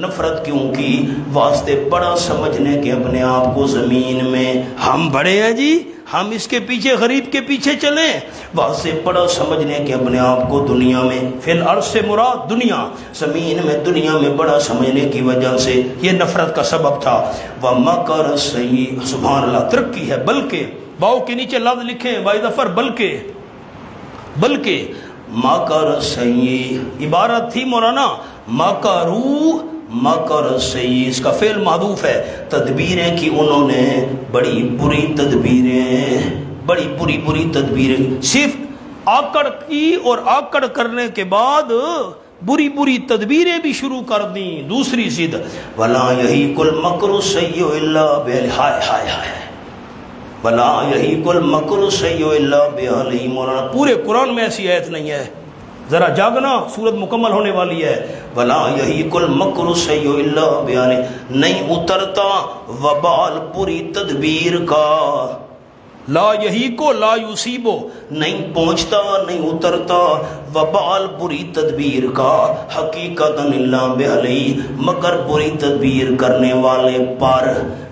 Speaker 1: نفرت کیوں کی؟ واسطے بڑا سمجھنے کے اپنے آپ کو زمین میں، ہم بڑے ہیں جی، ہم اس کے پیچھے غریب کے پیچھے چلیں، وہاں سے بڑا سمجھنے کے اپنے آپ کو دنیا میں، فی الارض سے مراد دنیا، زمین میں دنیا میں بڑا سمجھنے کی وجہ سے یہ نفرت کا سبب تھا۔ وَمَكَرَ السَّيِّئُ، سبحان اللہ، ترقی ہے، بلکہ باؤ کے نیچے لفظ لکھیں بائی ظفر، بلکہ مَكَرَ السَّيِّئُ عبارت تھی مولانا، مَكَرُوا مکر السیئ، اس کا فعل محذوف ہے، تدبیریں کی انہوں نے، بڑی بری تدبیریں، بڑی بری تدبیریں، صرف آکڑ کی اور آکڑ کرنے کے بعد بری تدبیریں بھی شروع کر دیں۔ دوسری ضد، وَلَا يَحِيقُ الْمَكْرُ السَّيِّئُ إِلَّا بِأَهْلِهِ، ہائے وَلَا يَحِيقُ الْمَكْرُ السَّيِّئُ إِلَّا بِأَهْلِهِ، مولانا پورے قرآن میں ایسی آیت نہیں ہے، ذرا جاگنا، سورت مکمل ہونے والی ہے۔ وَلَا يَحِيقُ الْمَكْرُ السَّيِّئُ إِلَّا بِأَهْلِهِ، نہیں اترتا وبال بری تدبیر کا، لا یحیقو لا یصیبو، نہیں پہنچتا نہیں اترتا وبال بری تدبیر کا، حقیقتاً الا بِأَهْلِهِ مگر بری تدبیر کرنے والے پر،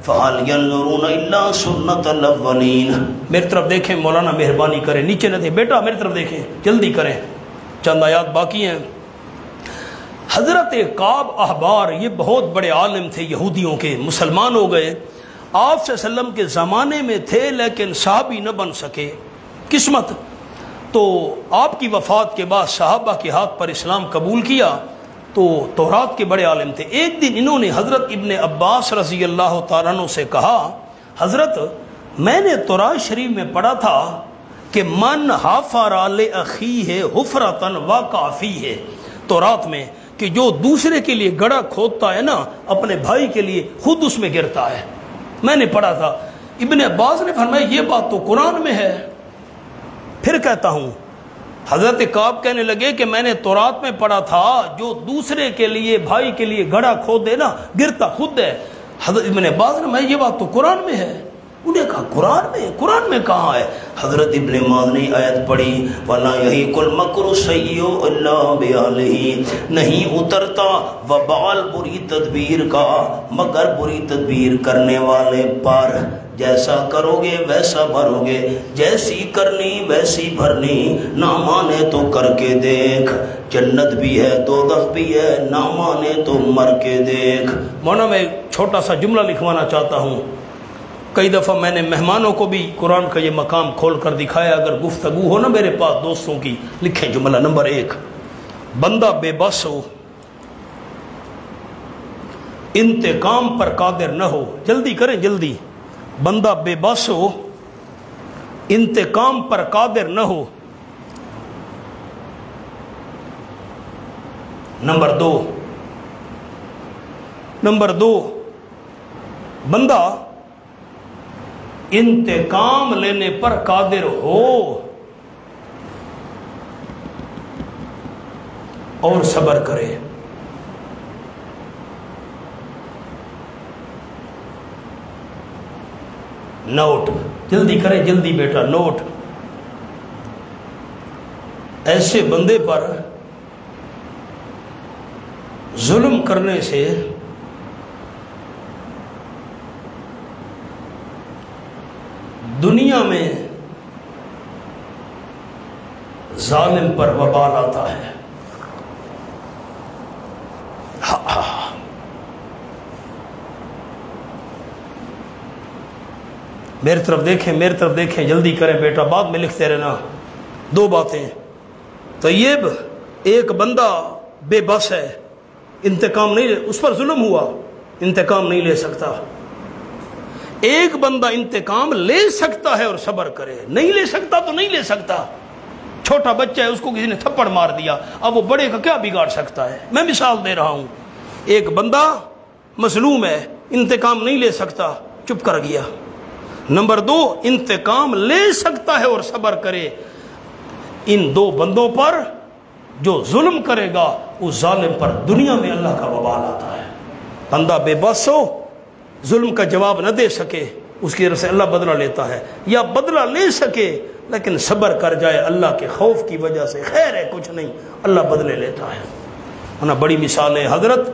Speaker 1: فَهَلْ يَنظُرُونَ إِلَّا سُنَّةَ الْأَوَّلِينَ۔ میری طرف دیکھیں مولانا، مہربانی کریں، نیچے نہ دیں بیٹا، میری طرف دیکھیں، جلدی کریں، چند آیات باقی ہیں۔ حضرت کعب احبار یہ بہت بڑے عالم تھے یہودیوں کے، مسلمان ہو گئے، آپ صلی اللہ علیہ وسلم کے زمانے میں تھے لیکن صحابی نہ بن سکے، قسمت۔ تو آپ کی وفات کے بعد صحابہ کے ہاتھ پر اسلام قبول کیا، تو تورات کے بڑے عالم تھے۔ ایک دن انہوں نے حضرت ابن عباس رضی اللہ تعالیٰ عنہ سے کہا، حضرت میں نے تورات شریف میں پڑھا تھا کہ من حفر لأخیہ حفرۃ وقع فیہ، تورات میں کہ جو دوسرے کے لیے گڑھا کھودتا ہے نا، اپنے بھائی کے لیے خود اس میں گرتا ہے، میں نے پڑھا تھا۔ ابن عباس نے فرمایا یہ بات تو قرآن میں ہے۔ پھر کہتا ہوں، حضرت کعب کہنے لگے کہ میں نے تورات میں پڑھا تھا جو دوسرے کے لیے بھائی کے لیے گڑھا کھودے نا، گرتا خود ہے۔ حضرت ابن عباس نے فرمایا یہ بات تو قرآن میں ہے۔ انہیں کہا قرآن میں کہاں ہے؟ حضرت ابن عباس نے آیت پڑھی، وَلَا يَحِيقُ الْمَكْرُ السَّيِّئُ إِلَّا بِأَهْلِهِ، نہیں اترتا وبال بری تدبیر کا مگر بری تدبیر کرنے والے پر، جیسا کرو گے ویسا بھرو گے، جیسی کرنی ویسی بھرنی، نہ مانے تو کر کے دیکھ، جنت بھی ہے دوزخ بھی ہے، نہ مانے تو مر کے دیکھ۔ مولانا میں ایک چھوٹا سا جملہ لکھوانا چاہتا ہوں، کئی دفعہ میں نے مہمانوں کو بھی قرآن کا یہ مقام کھول کر دکھایا، اگر گفتگو ہو نا میرے پاس دوستوں کی، لکھیں جملہ نمبر 1، بندہ بے بس ہو، انتقام پر قادر نہ ہو، جلدی کریں جلدی، بندہ بے بس ہو، انتقام پر قادر نہ ہو۔ نمبر دو، بندہ انتقام لینے پر قادر ہو اور صبر کرے۔ نوٹ جلدی کرے جلدی بیٹا نوٹ. ایسے بندے پر ظلم کرنے سے دنیا میں ظالم پر وبال آتا ہے. میری طرف دیکھیں جلدی کریں بیٹا بعد میں لکھتے رہنا. دو باتیں. طیب ایک بندہ بے بس ہے, انتقام نہیں اس پر ظلم ہوا, انتقام نہیں لے سکتا. ایک بندہ انتقام لے سکتا ہے اور صبر کرے, نہیں لے سکتا تو نہیں لے سکتا. چھوٹا بچہ ہے اس کو کسی نے تھپڑ مار دیا, اب وہ بڑے کا کیا بگاڑ سکتا ہے. میں مثال دے رہا ہوں. ایک بندہ مظلوم ہے, انتقام نہیں لے سکتا, چپ کر گیا. نمبر دو, انتقام لے سکتا ہے اور صبر کرے. ان دو بندوں پر جو ظلم کرے گا اس ظالم پر دنیا میں اللہ کا وبال آتا ہے. بندہ بے بس ہو, ظلم کا جواب نہ دے سکے, اس کی طرف سے اللہ بدلہ لیتا ہے, یا بدلہ لے سکے لیکن صبر کر جائے اللہ کے خوف کی وجہ سے, خیر ہے کچھ نہیں, اللہ بدلے لیتا ہے. بڑی مثال ہے. حضرت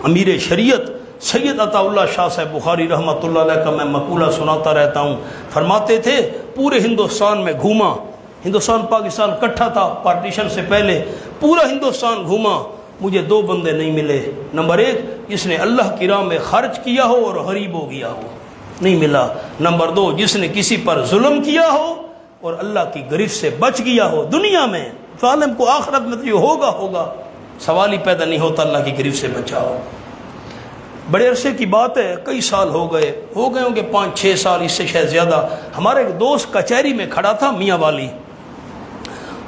Speaker 1: امیر شریعت سید عطا اللہ شاہ صاحب بخاری رحمۃ اللہ علیہ کا میں مقولہ سناتا رہتا ہوں. فرماتے تھے پورے ہندوستان میں گھوما, ہندوستان پاکستان کٹھا تھا پارٹیشن سے پہلے, پورا ہندوستان گھوما, مجھے دو بندے نہیں ملے. نمبر ایک جس نے اللہ کی راہ میں خرچ کیا ہو اور غریب ہو گیا ہو, نہیں ملا. نمبر دو جس نے کسی پر ظلم کیا ہو اور اللہ کی گرفت سے بچ گیا ہو. دنیا میں ظالم کو آخرت میں جو ہوگا سوال ہی پیدا نہیں ہوتا اللہ کی گرفت سے بچا ہو. بڑے عرصے کی بات ہے, کئی سال ہو گئے ہوں گے 5-6 سال, اس سے شاید زیادہ. ہمارا ایک دوست کچہری میں کھڑا تھا میاں والی.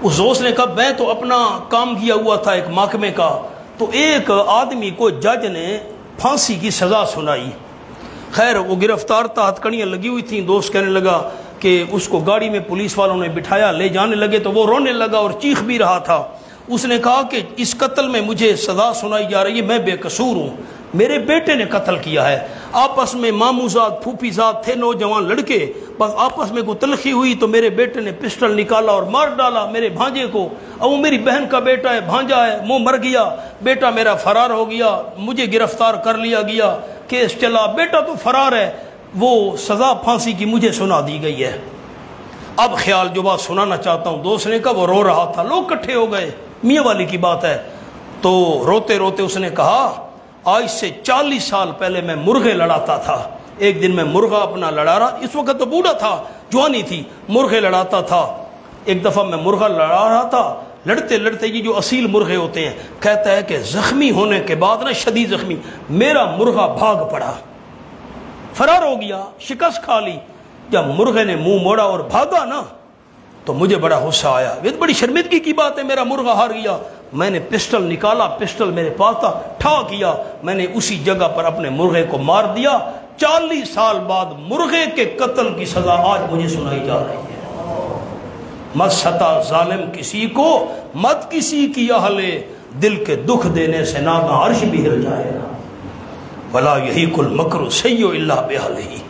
Speaker 1: اس دوست نے کہا میں تو اپنا کام کیا ہوا تھا ایک محکمے کا, تو ایک آدمی کو جج نے پھانسی کی سزا سنائی. خیر وہ گرفتار تھا, ہتھکڑیاں لگی ہوئی تھیں. دوست کہنے لگا کہ اس کو گاڑی میں پولیس والوں نے بٹھایا, لے جانے لگے تو وہ رونے لگا اور چیخ بھی رہا تھا. اس نے کہا کہ اس قتل میں مجھے سزا سنائی جا رہی ہے, میں بے قصور ہوں, میرے بیٹے نے قتل کیا ہے. آپس میں ماموں زاد پھوپھی زاد تھے نوجوان لڑکے, بس آپس میں کوئی تلخی ہوئی تو میرے بیٹے نے پسٹل نکالا اور مار ڈالا میرے بھانجے کو. اب وہ میری بہن کا بیٹا ہے, بھانجا ہے, وہ مر گیا, بیٹا میرا فرار ہو گیا, مجھے گرفتار کر لیا گیا, کیس چلا, بیٹا تو فرار ہے, وہ سزا پھانسی کی مجھے سنا دی گئی ہے. اب خیال جو بات سنانا چاہتا ہوں, دوست نے کہا وہ رو رہا تھا, لوگ کٹھے ہو گئے, میاں والی کی بات ہے. تو روتے روتے اس نے کہا آج سے 40 سال پہلے میں مرغے لڑاتا تھا. ایک دن میں مرغا اپنا لڑا رہا, اس وقت تو بوڑھا تھا, جوانی تھی, مرغے لڑاتا تھا. ایک دفعہ میں مرغا لڑا رہا تھا, لڑتے لڑتے یہ جو اصیل مرغے ہوتے ہیں, کہتا ہے کہ زخمی ہونے کے بعد نا, شدید زخمی, میرا مرغا بھاگ پڑا, فرار ہو گیا, شکست کھا لی. جب مرغے نے منہ موڑا اور بھاگا نا تو مجھے بڑا غصہ آیا, یہ بڑی شرمندگی کی بات ہے, میرا مرغا ہار گیا. میں نے پسٹل نکالا, پسٹل میرے پاس تھا, ٹھا کیا, میں نے اسی جگہ پر اپنے مرغے کو مار دیا. 40 سال بعد مرغے کے قتل کی سزا آج مجھے سنائی جا رہی ہے. مت ستا ظالم کسی کو, مت کسی کی اہل دل کے دکھ دینے سے ناگہاں عرش بھی ہل جائے گا. ولا یحیق المکر السیء الا بأہلہ.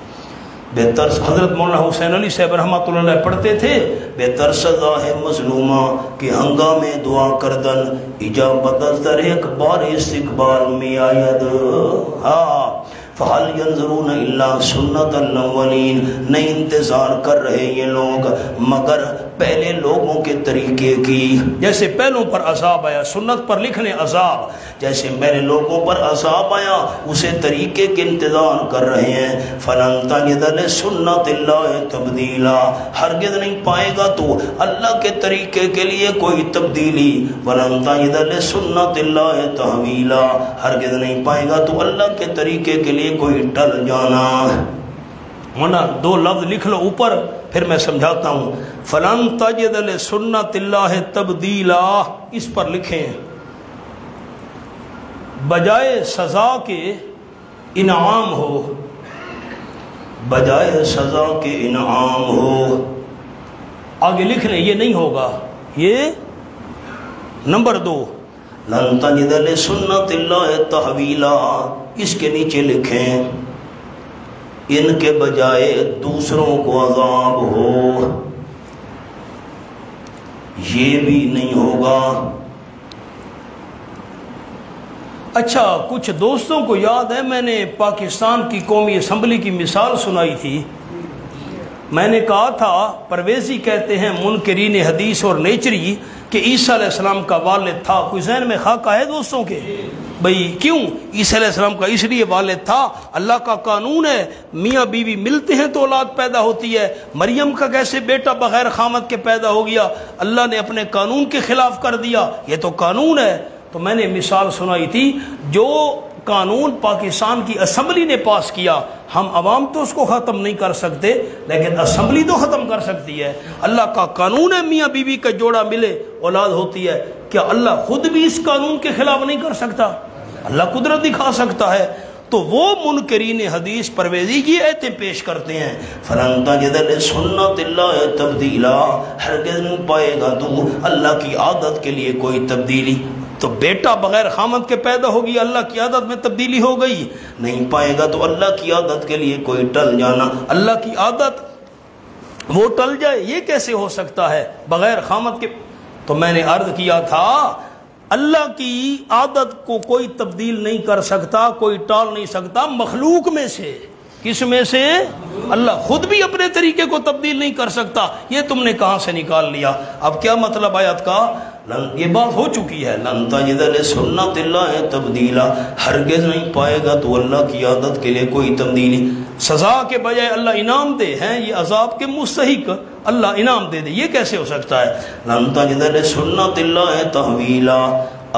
Speaker 1: بے ترس حضرت مولانا حسین علی صاحب رحمۃ اللہ علیہ پڑھتے تھے, بے ترس ہے مظلومہ کہ ہنگامے دعا کردن, اجابت از در ایک بار استقبال میں آید. فَهَلْ يَنْظُرُونَ إِلَّا سُنَّةَ الْأَوَّلِينَ. نہیں انتظار کر رہے یہ لوگ مگر پہلے لوگوں کے طریقے کی. جیسے پہلوں پر عذاب آیا, سنت پر لکھنے عذاب, جیسے میرے لوگوں پر عذاب آیا اسے طریقے کے انتظار کر رہے ہیں. فَلَن تَجِدَ لِسُنَّةِ اللَّهِ تَبْدِيلًا. ہرگز نہیں پائے گا تو اللہ کے طریقے کے لیے کوئی تبدیلی. وَلَن تَجِدَ لِسُنَّةِ اللَّهِ تَحْوِيلًا. ہرگز نہیں پائے گا تو اللہ کے طریقے کے لیے کوئی ٹل جانا. ہونا دو لفظ لکھ لو اوپر, پھر میں سمجھاتا ہوں. فَلَن تَجِدَ لِسُنَّةِ اللَّهِ تَبْدِيلًا, اس پر لکھیں بجائے سزا کے انعام ہو, بجائے سزا کے انعام ہو. آگے لکھ لیں, یہ نہیں ہوگا. یہ نمبر 2, لن تجد لسنت اللہ تحویلا, اس کے نیچے لکھیں ان کے بجائے دوسروں کو عذاب ہو، یہ بھی نہیں ہوگا۔ اچھا، کچھ دوستوں کو یاد ہے میں نے پاکستان کی قومی اسمبلی کی مثال سنائی تھی۔ میں نے کہا تھا پرویزی کہتے ہیں منکرین حدیث اور نیچری کہ عیسیٰ علیہ السلام کا والد تھا۔ کوئی ذہن میں خاکہ ہے دوستوں کے؟ بھئی کیوں عیسیٰ علیہ السلام کا اس لیے والد تھا، اللہ کا قانون ہے میاں بیوی ملتے ہیں تو اولاد پیدا ہوتی ہے۔ مریم کا کیسے بیٹا بغیر خامد کے پیدا ہو گیا؟ اللہ نے اپنے قانون کے خلاف کر دیا، یہ تو قانون ہے۔ تو میں نے مثال سنائی تھی، جو قانون پاکستان کی اسمبلی نے پاس کیا، ہم عوام تو اس کو ختم نہیں کر سکتے، لیکن اسمبلی تو ختم کر سکتی ہے۔ اللہ کا قانون ہے میاں بیوی کا جوڑا ملے اولاد ہوتی ہے، کیا اللہ خود بھی اس قانون کے خلاف نہیں کر سکتا؟ اللہ قدرت دکھا سکتا ہے۔ تو وہ منکرین حدیث پرویزی کی ایتیں پیش کرتے ہیں، فَلَن تَجِدَ لِسُنَّتِ اللَّهِ تَبْدِيلًا، ہرگز نہیں پائے گا تو اللہ کی عادت کے لیے کوئی تبدیلی۔ تو بیٹا بغیر خامد کے پیدا ہوگی، اللہ کی عادت میں تبدیلی ہو گئی؟ نہیں پائے گا۔ تو اللہ کی عادت کے لیے کوئی ٹل جانا، اللہ کی عادت وہ ٹل جائے، یہ کیسے ہو سکتا ہے بغیر خامد کے؟ تو میں نے عرض کیا تھا اللہ کی عادت کو کوئی تبدیل نہیں کر سکتا، کوئی ٹال نہیں سکتا، مخلوق میں سے۔ کس میں سے؟ اللہ خود بھی اپنے طریقے کو تبدیل نہیں کر سکتا، یہ تم نے کہاں سے نکال لیا؟ اب کیا مطلب آیت کا؟ یہ بات ہو چکی ہے، لن تجد لسنت اللہ تبدیلا، ہرگز نہیں پائے گا تو اللہ کی عادت کے لیے کوئی تبدیلی۔ سزا کے بجائے اللہ انعام دے، ہیں یہ عذاب کے مستحق، اللہ انعام دے دے، یہ کیسے ہو سکتا ہے؟ لن تجد لسنت اللہ تحویلا،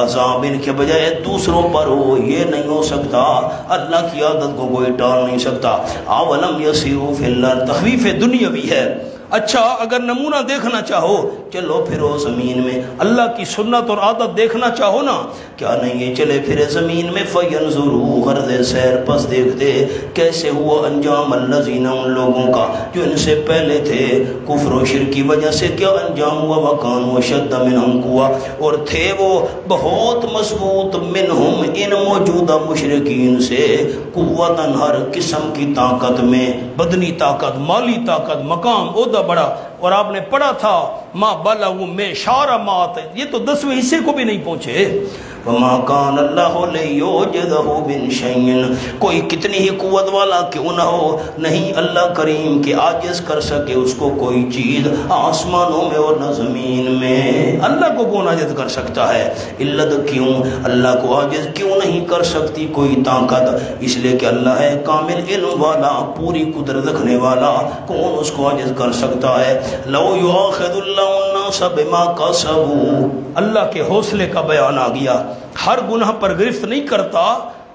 Speaker 1: عذاب ان کے بجائے دوسروں پر ہو، یہ نہیں ہو سکتا، اللہ کی عادت کو کوئی ٹال نہیں سکتا۔ اولم یسیروا فی الارض، تخویف دنیاوی ہے۔ اچھا اگر نمونہ دیکھنا چاہو چلو پھرو زمین میں، اللہ کی سنت اور عادت دیکھنا چاہو نا، کیا نہیں یہ چلے پھرے زمین میں، فینظروا، غرض سیر، پس دیکھتے کیسے ہوا انجام الذین، ان لوگوں کا جو ان سے پہلے تھے، کفر و شرک کی وجہ سے کیا انجام ہوا، وکانوا اشد منہم قوۃ، اور تھے وہ بہت مضبوط، منہم ان موجودہ مشرکین سے، قوتاً ہر قسم کی طاقت میں، بدنی طاقت، مالی طاقت، مقام، عہدہ بڑا۔ اور آپ نے پڑھا تھا ما بلغوا معشار ما آتیت، یہ تو 10ویں حصے کو بھی نہیں پہنچے۔ وما کان اللہ لیعجزہ من شیء، کوئی کتنی ہی قوت والا کیوں نہ ہو، نہیں اللہ کریم کہ عاجز کر سکے اس کو کوئی چیز، آسمانوں میں اور نہ زمین میں۔ اللہ کو کون عاجز کر سکتا ہے؟ علت کیوں اللہ کو عاجز کیوں نہیں کر سکتی کوئی طاقت؟ اس لیے کہ اللہ ہے کامل علم والا، پوری قدرت رکھنے والا، کون اس کو عاجز کر سکتا ہے؟ لو یؤاخذ اللہ الناس بما کسبوا، اللہ کے حوصلے کا بیان آ گیا، ہر گناہ پر گرفت نہیں کرتا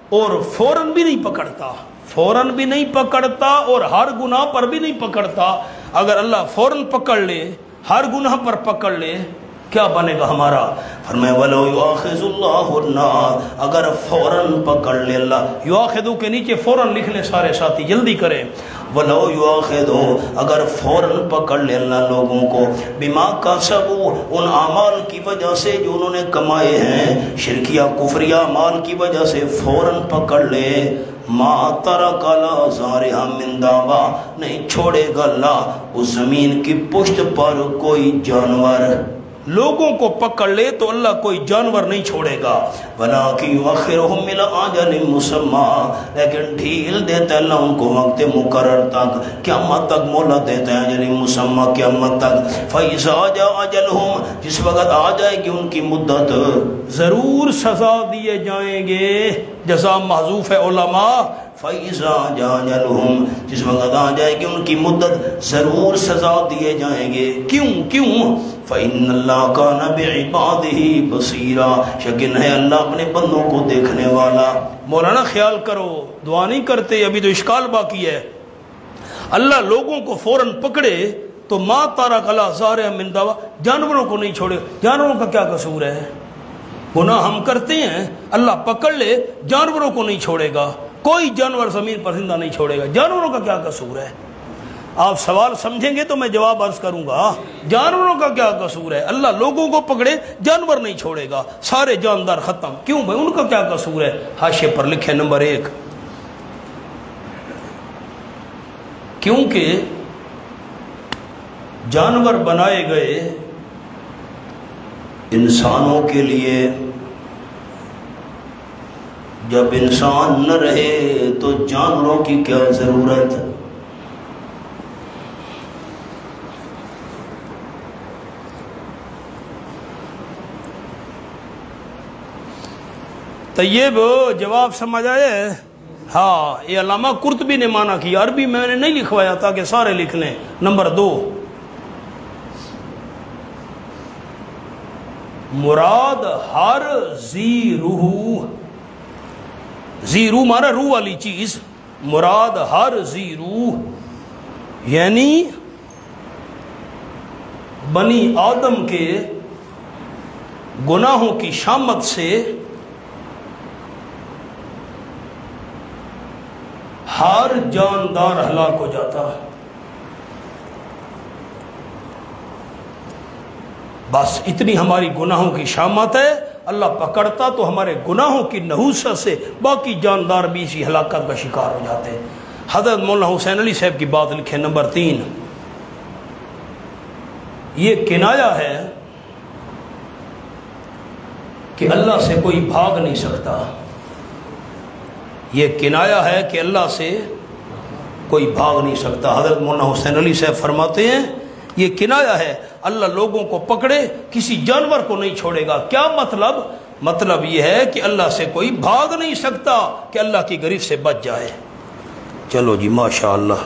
Speaker 1: اور فوراً بھی نہیں پکڑتا، فوراً بھی نہیں پکڑتا اور ہر گناہ پر بھی نہیں پکڑتا۔ اگر اللہ فوراً پکڑ لے، ہر گناہ پر پکڑ لے، کیا بنے گا ہمارا؟ فرمایا وَلَوْ يُؤَاخِذُ اللَّهُ النَّاسَ، اگر فوراً پکڑ لے اللہ، یؤاخذو کے نیچے فوراً لکھ لیں سارے ساتھی، جلدی کریں۔ وَلَوْ يُؤَاخِذُ، اگر فوراً پکڑ لے اللہ لوگوں کو، بِمَا كَسَبُوا، ان اعمال کی وجہ سے جو انہوں نے کمائے ہیں، شرکیہ کفریہ اعمال کی وجہ سے فوراً پکڑ لے، ما ترک علی ظہرہا من دابہ، نہیں چھوڑے گا اللہ اس زمین کی پشت پر کوئی جانور۔ لوگوں کو پکڑ لے تو اللہ کوئی جانور نہیں چھوڑے گا، وَلَٰكِن يُؤَخِّرُهُمْ إِلَىٰ أَجَلٍ مُّسَمًّى، لیکن ڈھیل دیتا ہے اللہ ان کو وقت مقرر تک، قیامت تک مہلت دیتا ہے، اجل مسمى، قیامت تک۔ فَإِذَا جَاءَ أَجَلُهُمْ، جس وقت آ جائے گی ان کی مدت، ضرور سزا دیے جائیں گے، جزا محذوف ہے علماء، فَإِذَا جَاءَ أَجَلُهُمْ، جس وقت آ جائے گی ان کی مدت ضرور سزا دیے جائیں گے۔ کیوں؟ فَإِنَّ اللَّهَ كَانَ بِعِبَادِهِ بَصِيرًا، یقین ہے اللہ اپنے بندوں کو دیکھنے والا۔ مولانا خیال کرو، دعا نہیں کرتے، ابھی تو اشکال باقی ہے۔ اللہ لوگوں کو فوراً پکڑے تو ما ترک علی ظہرہا من دابہ، جانوروں کو نہیں چھوڑے، جانوروں کا کیا قصور ہے؟ گناہ ہم کرتے ہیں، اللہ پکڑ لے، جانوروں کو نہیں چھوڑے گا، کوئی جانور زمین پر زندہ نہیں چھوڑے گا، جانوروں کا کیا قصور ہے؟ آپ سوال سمجھیں گے تو میں جواب عرض کروں گا، جانوروں کا کیا قصور ہے؟ اللہ لوگوں کو پکڑے، جانور نہیں چھوڑے گا، سارے جاندار ختم، کیوں بھائی ان کا کیا قصور ہے؟ حاشیے پر لکھے نمبر 1، کیونکہ جانور بنائے گئے انسانوں کے لیے، جب انسان نہ رہے تو جانوروں کی کیا ضرورت؟ طیب جواب سمجھ آئے؟ ہاں، یہ علامہ قرطبی نے مانا کیا، عربی میں نے نہیں لکھوایا تاکہ سارے لکھ لیں۔ نمبر 2، مراد ہر ذی روح، ذی روح مانا روح والی چیز، مراد ہر ذی روح یعنی بنی آدم کے گناہوں کی شامت سے ہر جاندار ہلاک ہو جاتا۔ بس اتنی ہماری گناہوں کی شامت ہے، اللہ پکڑتا تو ہمارے گناہوں کی نحوست سے باقی جاندار بھی اسی ہلاکت کا شکار ہو جاتے ہیں۔ حضرت مولانا حسین علی صاحب کی بات لکھیں۔ نمبر 3، یہ کنایا ہے کہ اللہ سے کوئی بھاگ نہیں سکتا، یہ کنایا ہے کہ اللہ سے کوئی بھاگ نہیں سکتا۔ حضرت مولانا حسین علی صاحب فرماتے ہیں یہ کنایا ہے، اللہ لوگوں کو پکڑے کسی جانور کو نہیں چھوڑے گا۔ کیا مطلب؟ مطلب یہ ہے کہ اللہ سے کوئی بھاگ نہیں سکتا کہ اللہ کی گرفت سے بچ جائے۔ چلو جی، ماشاءاللہ۔